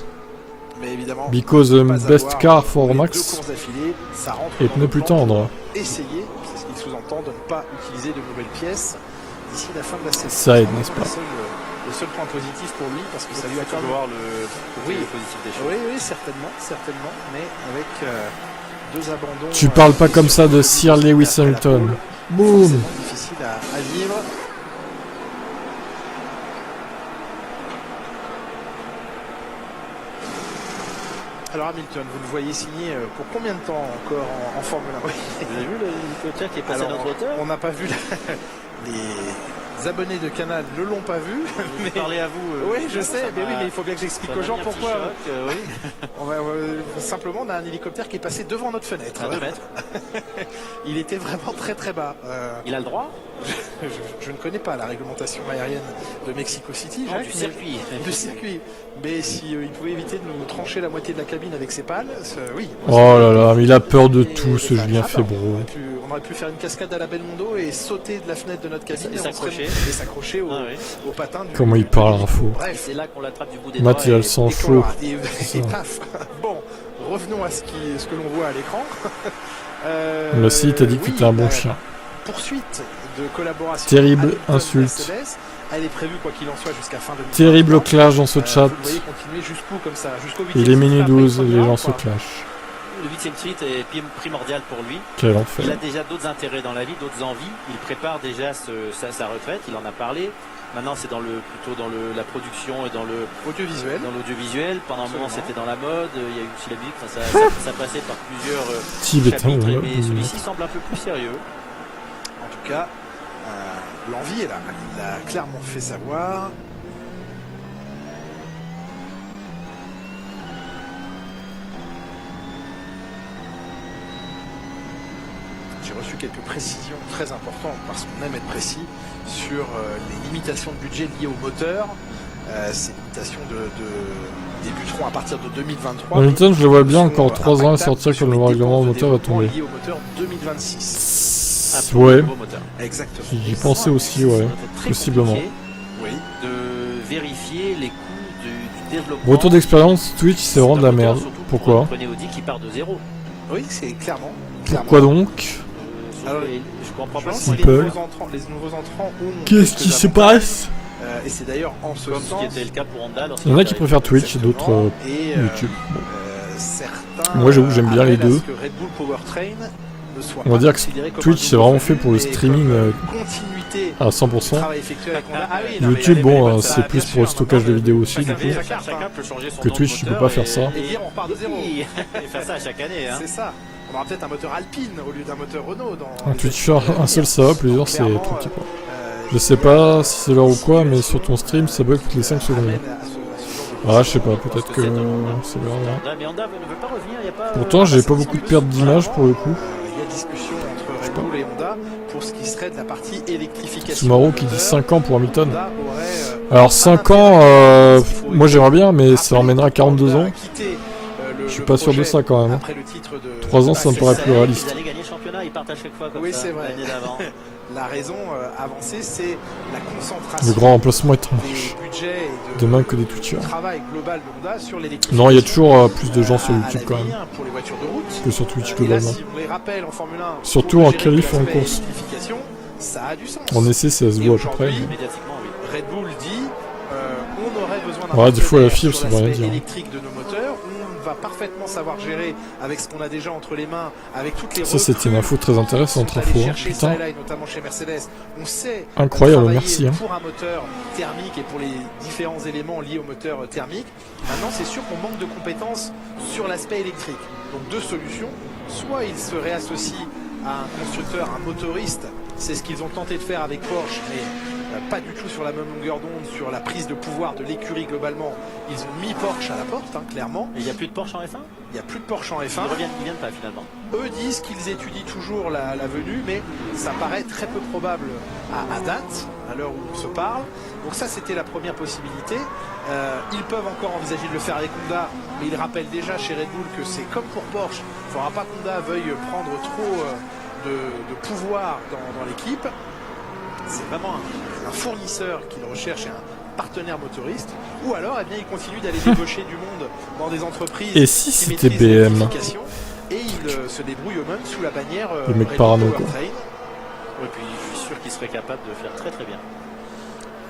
Mais évidemment, Because best car for Max deux courses d'affilée, ça rentre et dans pneus le plus plan tendre. pour essayer, c'est ce qu'il sous-entend, de ne pas utiliser de nouvelles pièces d'ici la fin de la saison. Ça aide, n'est-ce pas? Le seul point positif pour lui, parce que ça lui a quand même... voir le positif des choses. Oui, certainement, mais avec deux abandons... Tu parles pas comme ça de Sir Lewis Hamilton. Boum. C'est difficile à vivre. Alors Hamilton, vous le voyez signer pour combien de temps encore en Formule 1? Vous avez vu l'hélicoptère qui est passé à notre hauteur? On n'a pas vu les abonnés de Canal ne l'ont pas vu. Mais parlez à vous. Oui, je sais, mais il faut bien que j'explique aux gens pourquoi. Oui. Simplement, on a un hélicoptère qui est passé devant notre fenêtre. À 2 mètres. Il était vraiment très bas. Il a le droit? Je ne connais pas la réglementation aérienne de Mexico City. Non, du circuit. Du circuit. Mais si il pouvait éviter de nous trancher la moitié de la cabine avec ses pales, oui. Oh là là, mais il a peur de tout ce Julien Febro. On aurait pu faire une cascade à la Belmondo et sauter de la fenêtre de notre cabine et s'accrocher au patin. Comment il parle, Rafo. Bref, c'est là qu'on l'attrape du bout des Matt, doigts. il a le sang chaud. Et paf. Bon, revenons à ce que l'on voit à l'écran. Là aussi, il t'a dit que tu étais un bon chien. Poursuite de collaboration. Terrible insulte. Elle est prévue quoi qu'il en soit jusqu'à fin 2020. Terrible clash dans ce chat. Vous voyez continuer jusqu'où comme ça, jusqu'au 8e. Il est minuit 12, les gens se clashent. Le 8e street est primordial pour lui. Quel enfer. Il a déjà d'autres intérêts dans la vie, d'autres envies. Il prépare déjà sa retraite, il en a parlé. Maintenant, c'est plutôt dans la production et dans l'audiovisuel. Pendant un moment, c'était dans la mode. Il y a eu aussi la musique. Ça passait par plusieurs chapitres. Mais celui-ci semble un peu plus sérieux. En tout cas, l'envie est là. Il l'a clairement fait savoir. J'ai reçu quelques précisions très importantes parce qu'on aime être précis sur les limitations de budget liées au moteur. Ces limitations débuteront à partir de 2023. Hamilton, je le vois bien encore 3 ans à sortir quand le règlement au moteur va tomber. Lié au moteur 2026. Ouais. Exactement. J'y pensais aussi, ouais. Possiblement. Oui. De vérifier les coûts du développement. Retour d'expérience, Twitch, c'est vraiment de la merde. Pourquoi? Prenez Audi qui part de zéro. Oui, c'est clairement. Pourquoi donc? Alors, je comprends pas si les nouveaux entrants ont. Qu'est-ce qui se passe? Et c'est d'ailleurs en ce sens. Comme ce qui était le cas pour Honda. Il y en a qui préfèrent Twitch, d'autres YouTube. Bon. Certains. Moi, j'avoue que j'aime bien les deux. Red Bull Powertrain ne soit On va dire que Twitch, c'est vraiment fait pour le streaming à 100%. YouTube, bon, c'est plus pour le stockage de vidéos aussi, du coup. Que Twitch, tu peux pas faire ça. Et dire on repart de zéro. Et faire ça à chaque année. C'est ça. On aura peut-être un moteur Alpine au lieu d'un moteur Renault. Un Twitch, un seul ça va, plusieurs c'est trop petit quoi. Je sais pas si c'est l'heure ou quoi, mais sur ton stream ça bug toutes les 5 secondes. Ah, je sais pas, peut-être que c'est l'heure. Pourtant, j'ai pas beaucoup de pertes d'image pour le coup. Il y a discussion entre Red Bull et Honda pour ce qui serait de la partie électrification. Sumaru qui dit 5 ans pour Hamilton. Alors 5 ans, moi j'aimerais bien, mais ça emmènera 42 ans. Je suis pas sûr de ça quand même. 3 ans, ça me paraît plus réaliste. Ils allaient gagner le championnat, ils partent à chaque fois comme oui, ça. C'est vrai. La raison avancée, c'est la concentration. Le grand remplacement est en marche. Demain que des Twitchers. Non, il y a toujours plus de gens sur YouTube quand même que sur Twitch globalement. Surtout en qualif et en course. En essai, ça se voit à peu près. Red Bull dit on aurait besoin d'un des fois la fibre, ça veut rien dire. Électrique de nos moteurs, on va parfaitement savoir gérer avec ce qu'on a déjà entre les mains, avec toutes les ça c'était une info très intéressante, info, hein. Putain. Notamment chez Mercedes, on sait incroyable, merci. Hein. Pour un moteur thermique et pour les différents éléments liés au moteur thermique. Maintenant, c'est sûr qu'on manque de compétences sur l'aspect électrique. Donc deux solutions, soit ils se réassocient à un constructeur, un motoriste, c'est ce qu'ils ont tenté de faire avec Porsche, mais pas du tout sur la même longueur d'onde, sur la prise de pouvoir de l'écurie globalement. Ils ont mis Porsche à la porte, hein, clairement. Et il n'y a plus de Porsche en F1 ? Il n'y a plus de Porsche en F1. Ils viennent pas finalement. Eux disent qu'ils étudient toujours la venue, mais ça paraît très peu probable à date. à l'heure où on se parle. Donc ça, c'était la première possibilité. Ils peuvent encore envisager de le faire avec Honda, mais ils rappellent déjà chez Red Bull que c'est comme pour Porsche. Il ne faudra pas qu'Honda veuille prendre trop de pouvoir dans l'équipe. C'est vraiment un fournisseur qu'il recherche et un partenaire motoriste. Ou alors, eh bien, il continue d'aller débaucher du monde dans des entreprises. Et si qui c'était maîtrisent BM? l'électrification, et il se débrouille eux-mêmes sous la bannière Le mec Red Bull parano, quoi. Powertrain. Et puis je suis sûr qu'il serait capable de faire très très bien.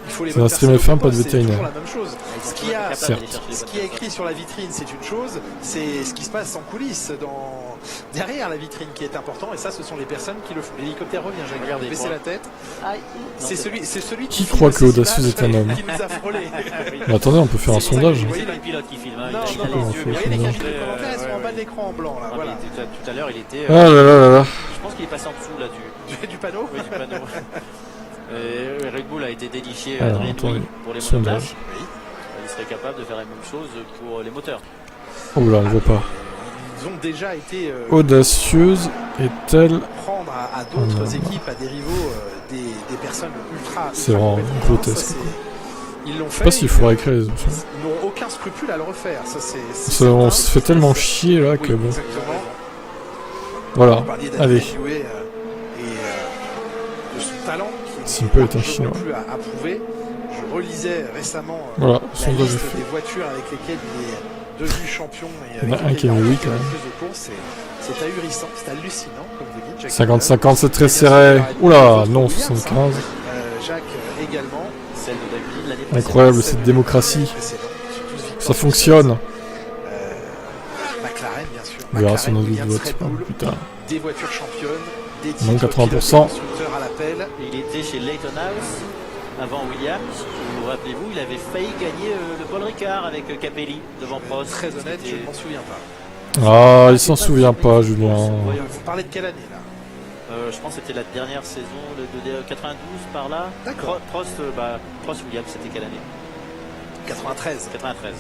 Il faut les C'est un bonnes stream personnes, F1, pas de c'est vétérinaire. toujours la même chose. Ce qui a- Certes. Ce qui est écrit sur la vitrine, c'est une chose, c'est ce qui se passe en coulisses, derrière la vitrine qui est important, et ça, ce sont les personnes qui le font. L'hélicoptère revient, j'ai Regardez, baissé la tête. C'est celui Qui filme croit que ces Audacieuse images est un homme? qui nous a frôlés. Mais attendez, on peut faire un C'est pour ça que sondage. je C'est voyais pas le pilote qui filme, hein. Non, il a non, les non, yeux. faut Vous voyez les sondage. cabines de commentaires, elles sont en bas de l'écran en blanc, là, Ah, voilà. mais tout à l'heure, il était. Ah là là là là. Je pense qu'il est passé en dessous là Du panneau. du panneau. Red Bull a été déniché Alors, Adrien attendez. Newey pour les Sondage. monoplaces. Il serait capable de faire la même chose pour les moteurs. Oh là, je vois pas. Ils ont déjà été Audacieuse est-elle... prendre à d'autres Oh non. équipes, à des rivaux, des personnes ultra. C'est ultra vraiment compétentes. grotesque, Ça, quoi. ils l'ont Je sais fait. pas s'il faudrait écrire les options. Ils n'ont aucun scrupule à le refaire. Ça, c'est Ça, on certain. se fait tellement chier là que Oui, bon. exactement. Voilà, Vous parliez allez. d'Adrien Newey, et de son talent qui Simple est un largement Chinois. plus à prouver. Je relisais récemment Voilà, la sondage est liste fait. des voitures avec lesquelles il est devenu champion et Il y en a avec un lesquelles qui est il a mis remporté quand le même. plus de courses. C'est ahurissant, c'est hallucinant, comme vous dites. Jacques 50-50, c'est très Villeneuve. serré. Oula, Les non, autres Williams, 75. Jacques également. Celle de David l'année précédente. Incroyable cette démocratie. Précédent, sur 12 victoires. Ça fonctionne. McLaren, bien sûr. On verra McLaren, son autre Williams, vote Red Bull, plus tard. des voitures championnes, des titres, Non, 80%. pilotes et constructeurs à l'appel. Il était chez Leyton House avant Williams. Vous rappelez-vous, il avait failli gagner le Paul Ricard avec Capelli devant Prost. Très honnête, je C'était- ne m'en souviens pas. Ah, il s'en souvient pas, Julien. Vous parlez de quelle année là? Je pense que c'était la dernière saison de 92 par là. D'accord. Prost Williams, c'était quelle année? 93. 93.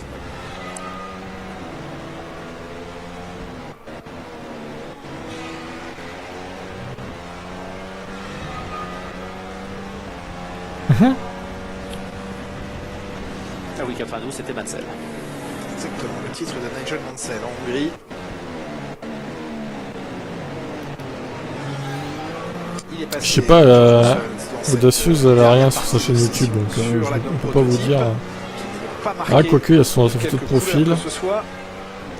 Ah oui, 92, c'était Mansell. Exactement, le titre de Nigel Mansell en Hongrie. Il est passé Je sais pas, dans cette Audacieuse, elle a rien sur sa chaîne YouTube, donc sur je la ne gomme peux pas vous prototype, dire. qui n'est pas marqué Ah, quoique, il y a son photo de quelques profil. couleurs que ce soit.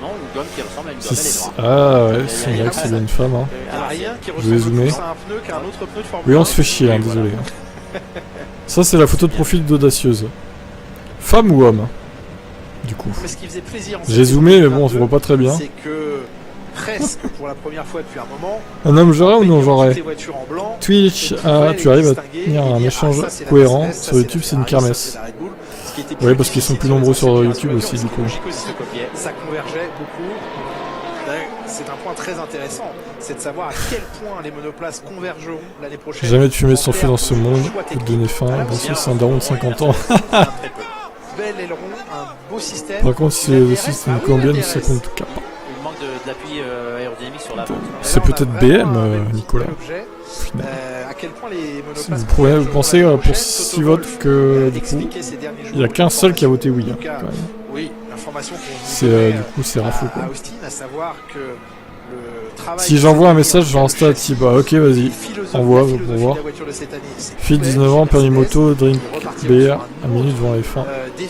Non, une gomme qui ressemble à une gomme, Si, elle est si. noire. Ah ouais, c'est vrai que c'est bien une femme. Hein. À rien qui Je vais ressemble zoomer. plus à un pneu qu'à un autre pneu de Formule Oui, 1. on se fait chier, hein, désolé. Ça, c'est la photo de profil d'Audacieuse. Femme ou homme? Du coup. Mais ce qui faisait plaisir en J'ai cette zoomé, mais époque bon, on se voit pas très bien. C'est que presque pour la première fois depuis un moment, Un homme genré ou non toutes genré? les voitures en blanc, Twitch, ah, tu arrives à tenir un échange cohérent. Sur YouTube, c'est une kermesse. Oui, parce qu'ils sont plus nombreux sur YouTube aussi, du coup. Ça convergeait beaucoup. C'est un point très intéressant, c'est de savoir à quel point les monoplaces convergeront l'année prochaine. Jamais de fumée sans feu dans ce monde, Choix pour technique. donner fin. Voilà, Bien sûr, bien. c'est un daron de 50 ans. Bel aileron, un beau système. Par contre, si c'est une colombienne, ça compte cap. Il manque d'appui aérodynamique sur la vente. C'est peut-être BM, Nicolas. À quel point les monoplaces Vous pensez pour 6 votes que du coup, il n'y a qu'un seul qui a voté oui. Hein, quand même. Oui, l'information qu'on C'est du coup c'est Rafo quoi. à Austin, à savoir que le travail Si j'envoie un message sur Insta à Tiba, ok vas-y, envoie pour voir. Fille 19 ans, permis moto, drink BR, à minute devant la F1.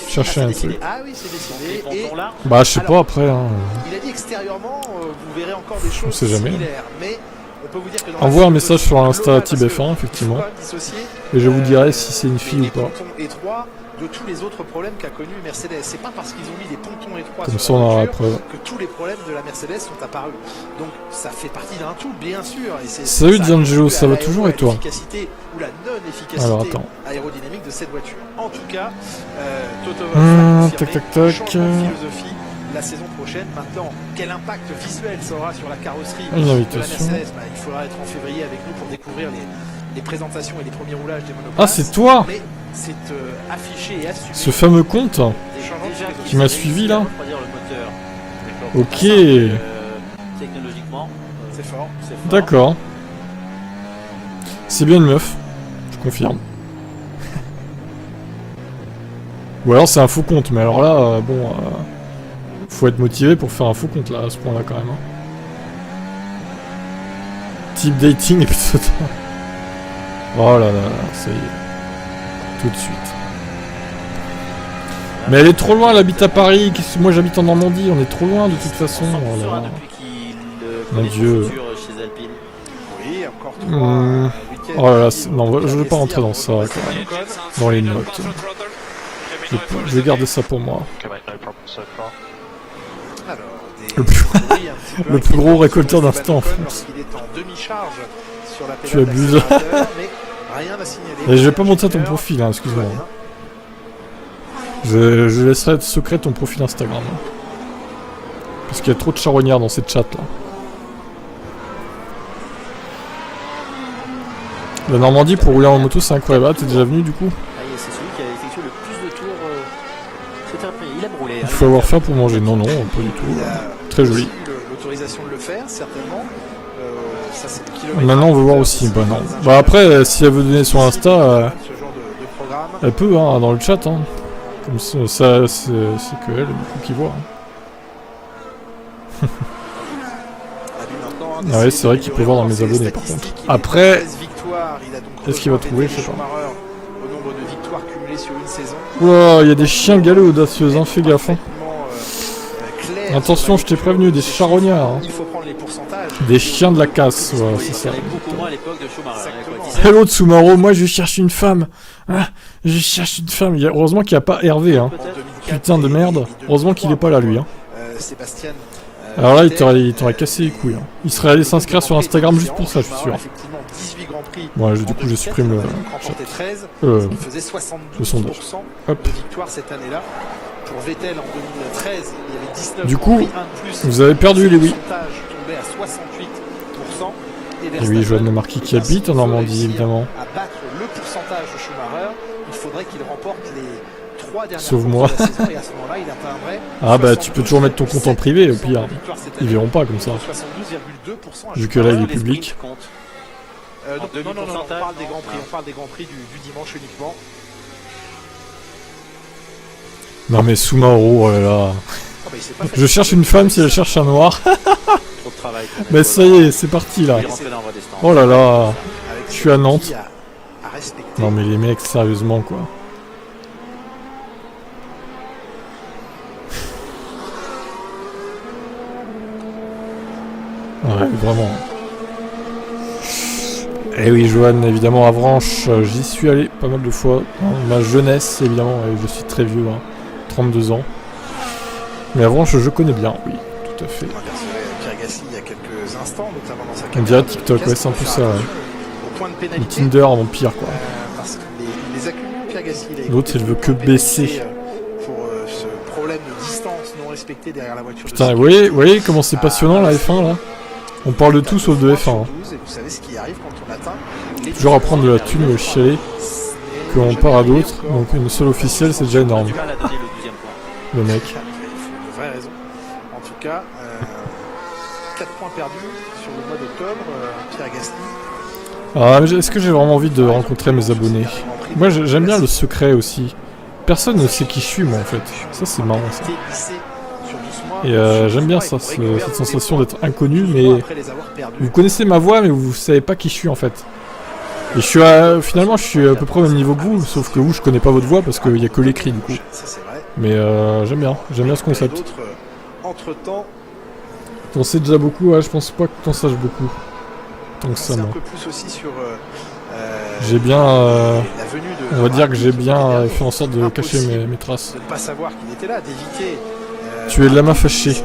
Chercher un truc. Ah oui, c'est décidé. Et Bah je sais pas après. Hein. il a dit extérieurement, vous verrez encore des choses sait jamais. similaires, mais on peut vous dire que dans Envoie la un message sur Insta à globale, Tib parce que F1 effectivement. faut quand même dissocier, Et je vous dirai si c'est une fille les ou pas. pontons étroits de tous les autres problèmes qu'a connu Mercedes. C'est pas parce qu'ils ont mis des pontons étroits Comme ça sur on la aura la voiture preuve. que tous les problèmes de la Mercedes sont apparus. Donc ça fait partie d'un tout, bien sûr. Et Salut ça D'Angelo, contribue ça à va l'aéro, toujours à et toi? l'efficacité ou la non-efficacité Alors, attends. aérodynamique de cette voiture. En tout cas, Toto Tac, Wolff a tac, tac. changement de philosophie la saison prochaine. Maintenant, quel impact visuel ça aura sur la carrosserie Une de la invitation. Mercedes? Il faudra être en février avec nous pour découvrir les présentations et les premiers roulages des monoplaces. Ah c'est toi? Mais c'est affiché et assumé. Ce fameux compte? Qui m'a suivi, là? Ok. Technologiquement, C'est fort. c'est fort. D'accord. C'est bien une meuf, je confirme. Ou alors c'est un faux compte, mais alors là, bon, faut être motivé pour faire un faux compte là, à ce point-là quand même. Hein. Type dating épisode 1. Oh là là, ça y est. Tout de suite. Mais elle est trop loin, elle habite à Paris, moi j'habite en Normandie, on est trop loin de toute façon. Oh là là. Mon Dieu. Oui, encore Oh là là, non, je veux pas rentrer dans ça, dans les notes. Je vais garder ça pour moi. Le plus gros récolteur d'instant en France. Tu abuses. Et je vais pas montrer ton profil, hein, excuse-moi. Je laisserai secret ton profil Instagram. Hein. Parce qu'il y a trop de charognards dans cette chat là. La Normandie pour rouler en moto c'est incroyable. Ah, t'es déjà venu du coup? C'est celui qui a effectué le plus de tours cet après-midi. Il aime rouler. Il faut avoir faim pour manger. Non, non, pas du tout. Très joli. L'autorisation de le faire, certainement. Ça, c'est le kilomètre. Maintenant on veut voir aussi. Bah non. Bah après, si elle veut donner son Insta, elle peut hein, dans le chat. Hein. Comme ça, c'est que elle du coup qui voit. Hein. Ah ouais, c'est vrai qu'il peut voir dans mes abonnés par contre. Après, est-ce qu'il va trouver? Je sais pas. Oula, il y a des chiens galeux audacieux, hein, fais gaffe. Hein. Attention, je t'ai prévenu, des charognards. Hein. Des chiens de la casse, voilà, c'est ça. Hello Tsumaro, moi je cherche une femme. Hein, je cherche une femme. Heureusement qu'il n'y a pas Hervé. Hein. Putain de merde. Heureusement qu'il est pas là lui. Hein. Alors là, il t'aurait cassé les couilles. Hein. Il serait allé s'inscrire sur Instagram juste pour ça, je suis sûr. Ouais, du coup, je supprime le sondage. Hop. Du coup, vous avez perdu les oui. Et oui, Joanne Marquis qui habite en Normandie, évidemment. Sauve-moi. Ah bah tu peux toujours mettre ton compte en privé au pire. Ils verront pas comme ça. Vu que là il est public. Non, on parle des grands prix du dimanche uniquement. Non mais Soumaro, oh là là. Je cherche une femme si elle cherche un noir. Mais ça y est, c'est parti là. Oh là là. Je suis à Nantes. Non mais les mecs, sérieusement quoi. Ouais, vraiment. Et oui, Joanne, évidemment, Avranches, j'y suis allé pas mal de fois. Dans ma jeunesse, évidemment, je suis très vieux, hein, 32 ans. Mais Avranches, je connais bien, oui, tout à fait. On dirait TikTok, ouais, c'est un peu ça. Ouais. Le Tinder en pire, quoi. L'autre, il veut que baisser. Putain, vous voyez comment c'est passionnant la F1 là? On parle de tout sauf de F1. Hein. Toujours à prendre de la thune au chialer qu'on part à d'autres. Donc une seule officielle c'est déjà énorme. Le mec. Une vraie raison. En tout cas, 4 points perdus sur le mois d'octobre. Pierre Gasly. Ah, est-ce que j'ai vraiment envie de rencontrer mes abonnés? Moi j'aime bien le secret aussi. Personne ne sait qui je suis moi en fait. Ça c'est marrant ça. Et j'aime bien ça, cette sensation d'être inconnu, mais vous connaissez ma voix, mais vous savez pas qui je suis en fait. Et je suis finalement, je suis à peu près au même niveau que vous, sauf que vous, je connais pas votre voix parce qu'il y a que l'écrit du coup. Mais j'aime bien ce concept. T'en sais déjà beaucoup, ouais, je pense pas que t'en saches beaucoup. Donc ça, moi. J'ai bien, on va dire que j'ai bien fait en sorte de cacher mes traces. Tu es de la main fâchée.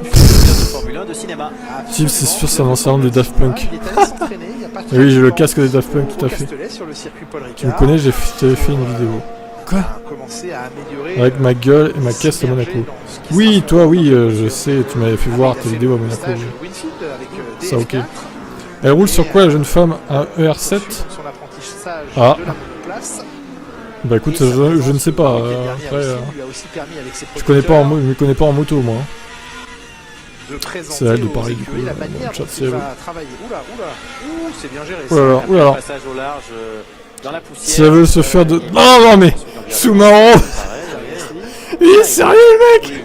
Steve, c'est sûr, c'est un ancien de Daft Punk. Et oui, j'ai le casque des Daft Punk, tout à fait. Tu me connais, j'ai fait une vidéo. Quoi? Avec ma gueule et ma caisse à Monaco. Oui, toi, oui, je sais, tu m'avais fait voir tes vidéos à Monaco. Ça, ok. Elle roule sur quoi la jeune femme? Un ER7? Ah. Bah écoute, je ne sais pas. Après, je me connais pas en moto, moi. C'est à elle de parler du coup. Chat, c'est elle. Oulala. Si elle veut se faire de... Non, non, mais Soumaro. Il est sérieux le mec?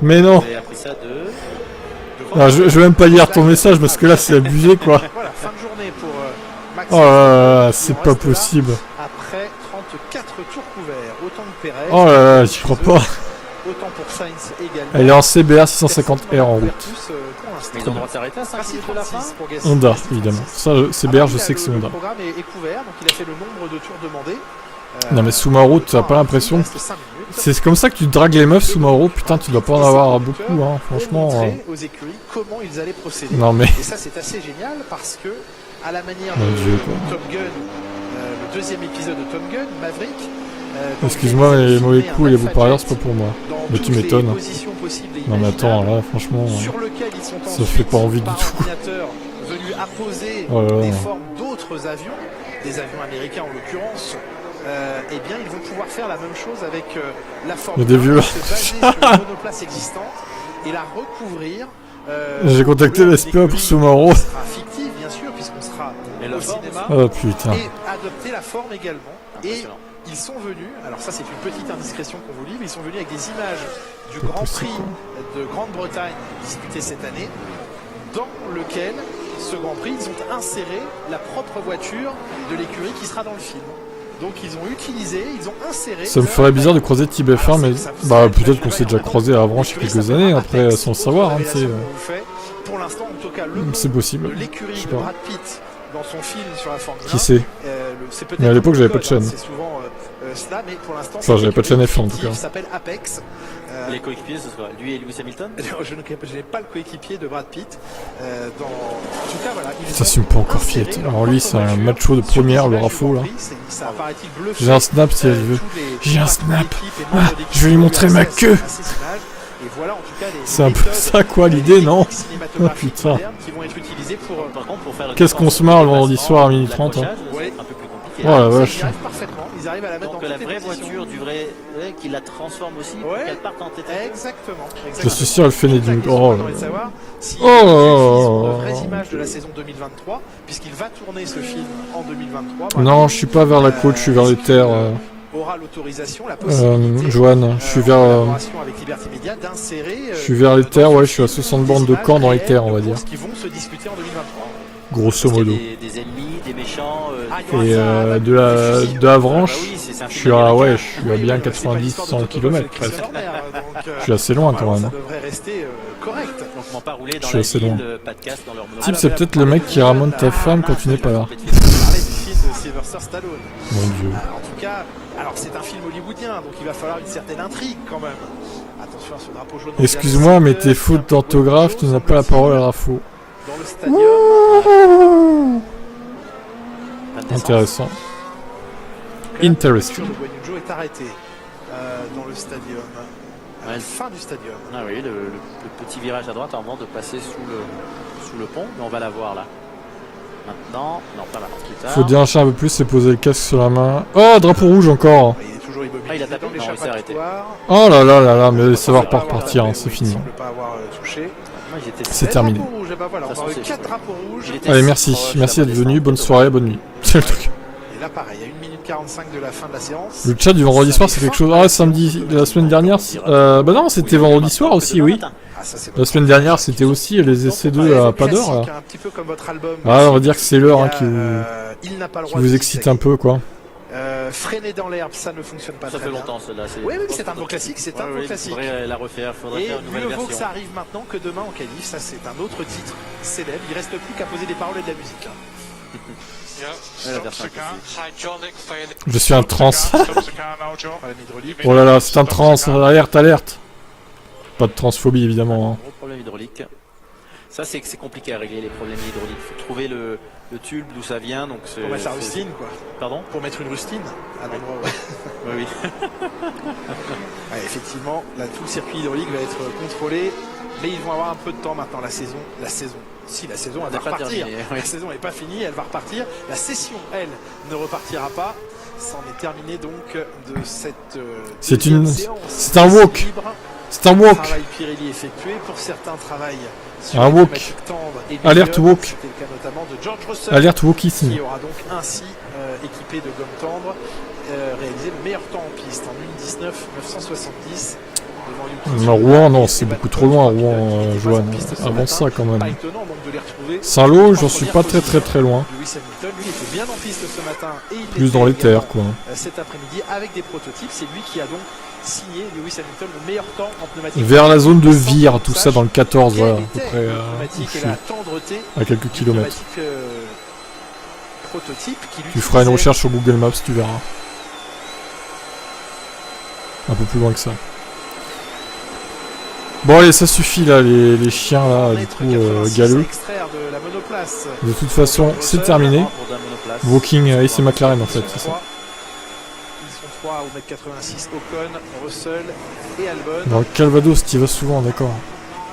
Mais non. Vous avez appris ça de... Non, je vais même pas lire ton message parce que là c'est abusé quoi. Voilà, fin de journée pour Max. Oh là là, c'est pas possible. Après 34 tours couverts, autant de Perez. Oh là là, j'y crois pas. Autant pour Sainz également. Elle est en CBR 650R en route. Mais ils ont le droit de s'arrêter à 5 minutes de la fin. Honda, évidemment. Ça, CBR, je sais que c'est Honda. Le programme est couvert, donc il a fait le nombre de tours demandés. Non mais Sumaru, t'as pas l'impression. C'est comme ça que tu dragues les meufs Sumaru, putain tu dois pas en avoir beaucoup hein, franchement. Aux écuries comment ils allaient procéder. Non mais. Et ça c'est assez génial parce que à la manière Mon de Dieu, Top Gun, le deuxième épisode de Top Gun, Maverick. Excuse-moi mais les mauvais coups et les beaux parieurs c'est pas pour moi. Mais tu m'étonnes. Non mais attends là franchement. Ça fait pas envie du tout. Venu apposer oh là là. des formes d'autres avions, des avions américains en l'occurrence. Eh bien, ils vont pouvoir faire la même chose avec la forme des vieux. se baser sur une monoplace existante et la recouvrir. J'ai contacté la SPA pour Sumaru. Ce sera fictif, bien sûr, puisqu'on sera au cinéma. Oh putain. Et adopter la forme également. Et ils sont venus, alors ça c'est une petite indiscrétion qu'on vous livre, ils sont venus avec des images du Grand Prix de Grande-Bretagne disputé cette année, dans lequel ce Grand Prix, ils ont inséré la propre voiture de l'écurie qui sera dans le film. Donc ils ont utilisé, ils ont inséré... Ça me ferait bizarre de croiser TBF1, mais bah peut-être qu'on s'est déjà croisé avant, il y a quelques années, après sans le savoir, hein, pour l'instant, en tout cas, le c'est possible. de l'écurie de Brad Pitt dans son film sur la Formule 1. Qui sait? Mais à l'époque, j'avais pas de chaîne. C'est souvent cela, mais pour l'instant... Enfin, j'avais pas de chaîne F1 en tout cas. Il s'appelle Apex. Les coéquipiers, ce sera lui et Lewis Hamilton. Je n'ai pas le coéquipier de Brad Pitt. En tout cas, voilà. Ça s'assume pas encore Fiat. Alors lui, c'est un macho de première, le Rafo là. J'ai un snap si elle veut. J'ai un snap. Ah, je vais lui montrer ma queue. C'est un peu ça quoi l'idée, non? Oh putain. Qu'est-ce qu'on se marre le vendredi soir à 12h30 hein. Oh la vache. Donc la vraie voiture du vrai qui la transforme aussi pour qu'elle parte en tête. Exactement. Je suis sûr elle fait des dunes. Oh là là. Oh. De vraies images de la saison 2023 puisqu'il va tourner ce film en 2023. Non, je suis pas vers la côte, je suis vers les terres. Aura l'autorisation, la possibilité. Joanne, je suis vers. Je suis vers les terres, ouais, je suis à 60 bornes de camp dans les terres, on va dire. Qui vont se disputer en 2023. Grosso modo. Des ennemis, des méchants. Et de Avranches, je suis à bien 90-100 km presque. Je suis assez loin quand même. Ça devrait rester correct. Je suis assez loin. Type, c'est peut-être le mec qui ramène ta femme quand tu n'es pas là. Mon Dieu. En tout cas, alors c'est un film hollywoodien, donc il va falloir une certaine intrigue quand même. Attention à ce drapeau jaune. Excuse-moi, mais tes fautes d'orthographe, tu n'as pas la parole à Rafo. Dans le stadium. Intéressant. Interesting. Le Guanyujo est arrêté dans le stadium. À la fin du stadium. Ah oui, le petit virage à droite avant de passer sous le pont, mais on va la voir là. Maintenant, non pas maintenant, plus tard. Faut déhancher un peu plus et poser le casque sur la main. Oh, drapeau rouge encore. Il est toujours immobilisé. Ah, il a tapé, non, il s'est arrêté. Oh là là là là, mais ça va repartir, hein, c'est fini. Il ne semble pas avoir touché. C'est terminé. Voilà, on a eu 4 drapeaux rouges. Allez, merci d'être venu, bonne soirée, bonne nuit. C'est le truc. Et là, pareil, il y a 1 minute 45 de la fin de la séance. Le chat du vendredi soir, c'est quelque chose. Ah, samedi, la semaine dernière. Bah non, c'était vendredi soir aussi, oui. La semaine dernière, c'était aussi les essais 2 à pas d'heure. Ah, on va dire que c'est l'heure hein, qui vous excite un peu, quoi. Freiner dans l'herbe, ça ne fonctionne pas. Ça très fait bien. longtemps cela. Oui, mais c'est un beau classique, c'est un beau classique. Faudrait la refaire, faudrait faire une nouvelle mieux version. vaut que ça arrive maintenant que demain en qualif. Ça, c'est un autre titre célèbre. Il reste plus qu'à poser des paroles et de la musique. Je suis un trans. Oh là là, c'est un trans. Alerte, alerte. Pas de transphobie évidemment. Gros problème hydraulique. Ça c'est compliqué à régler les problèmes hydrauliques. Il faut trouver le tube d'où ça vient. Donc pour mettre la rustine quoi. Pardon? Pour mettre une rustine à l'endroit où... Oui. Ouais, effectivement, là tout le circuit hydraulique va être contrôlé. Mais ils vont avoir un peu de temps maintenant. La saison. Si la saison elle va repartir. La saison n'est pas finie, elle va repartir. La session, elle, ne repartira pas. C'en est terminé donc de cette. C'est un walk. C'est un walk. Travail Pirelli effectué, pour certains travail sur Un les walk. pneumatiques tendres et Alerte médiums. walk. C'était le cas notamment de George Russell, Alerte walkisme. qui aura donc ainsi équipé de gomme tendre réalisé le meilleur temps en piste en 1:19,970 devant Yuki. Non, Rouen, non, c'est beaucoup trop loin, Rouen, Johan. Avant ça, quand même. Pas étonnant donc de les retrouver. Saint-Lô, j'en suis pas très loin. Lewis Hamilton, lui, était bien en piste ce matin et il Plus l'était dans les terres, également, quoi. cet après-midi avec des prototypes. C'est lui qui a donc signé, Lewis Hamilton, le meilleur temps en pneumatique. Vers la zone de Vire, tout ça dans le 14, voilà, à peu près Quelle était où pneumatique je et suis. la tendreté À quelques du kilomètres. pneumatique, prototype qu'il Tu feras une utilisait. recherche sur Google Maps, tu verras. Un peu plus loin que ça. Bon allez, ça suffit là, les chiens là, du coup, galeux. Extraire de la monoplace. De toute façon, c'est terminé. Walking AC McLaren en fait, c'est ça. Ils sont 3 au mètre 86, Ocon, Russell et Albon. Dans le Calvados, tu y vas souvent, d'accord.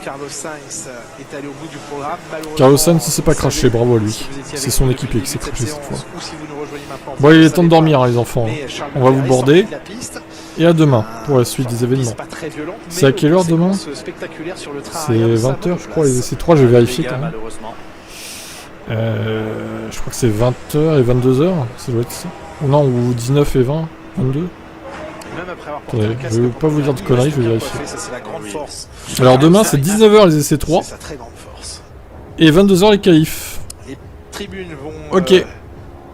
Carlos Sainz est allé au bout du programme. Malheureusement, Carlos Sainz il s'est pas vous craché, savez, bravo à lui. si vous étiez C'est avec son nous équipier depuis qui s'est le début craché de cette séance, fois. ou si vous nous rejoignez maintenant, Bon, vous il ne est temps de savez dormir pas, hein, les enfants. mais Charles On va vous Leclerc est border. sorti de la piste. Et à demain pour la suite des événements. Pas très violente, C'est à mais quelle heure demain? séquence spectaculaire sur le train C'est arrière de sa 20h je monoplace. crois, les essais 3, je vais vérifier quand même. Malheureusement. Je crois que c'est 20h et 22h, ça doit être ça. Ou non, ou 19 et 20, 22. Même après avoir porté Attendez, le casque je vais pour pas vous dire de il conneries, reste je vais bien vérifier. coiffé, ça, c'est la grande force. Alors demain c'est 19h les essais 3 C'est sa très grande force. et 22h les qualifs. Les tribunes vont Ok.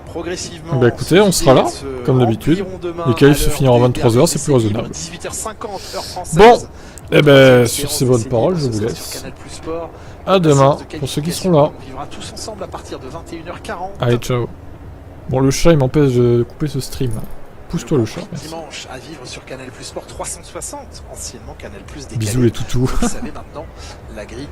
progressivement. Bah écoutez, on sera là, se comme d'habitude. rempliront demain Les qualifs à se l'heure finiront à des 23h, derniers c'est plus essais libres, raisonnable. 18h50 heure française. Bon, eh ben La sur séance ces bonnes d'essais paroles, libres, je ce vous sera laisse. sur Canal Plus Sport. À La demain, séance de pour ceux qui qualification seront là. qu'on vivra tous ensemble à partir de 21h40. Allez, ciao. Bon, le chat il m'empêche de couper ce stream. Pousse-toi le chat, merci. Dimanche à vivre sur Canal Plus Sport 360, anciennement Canal Plus décalé. Bisous les toutous. Vous savez maintenant, la grille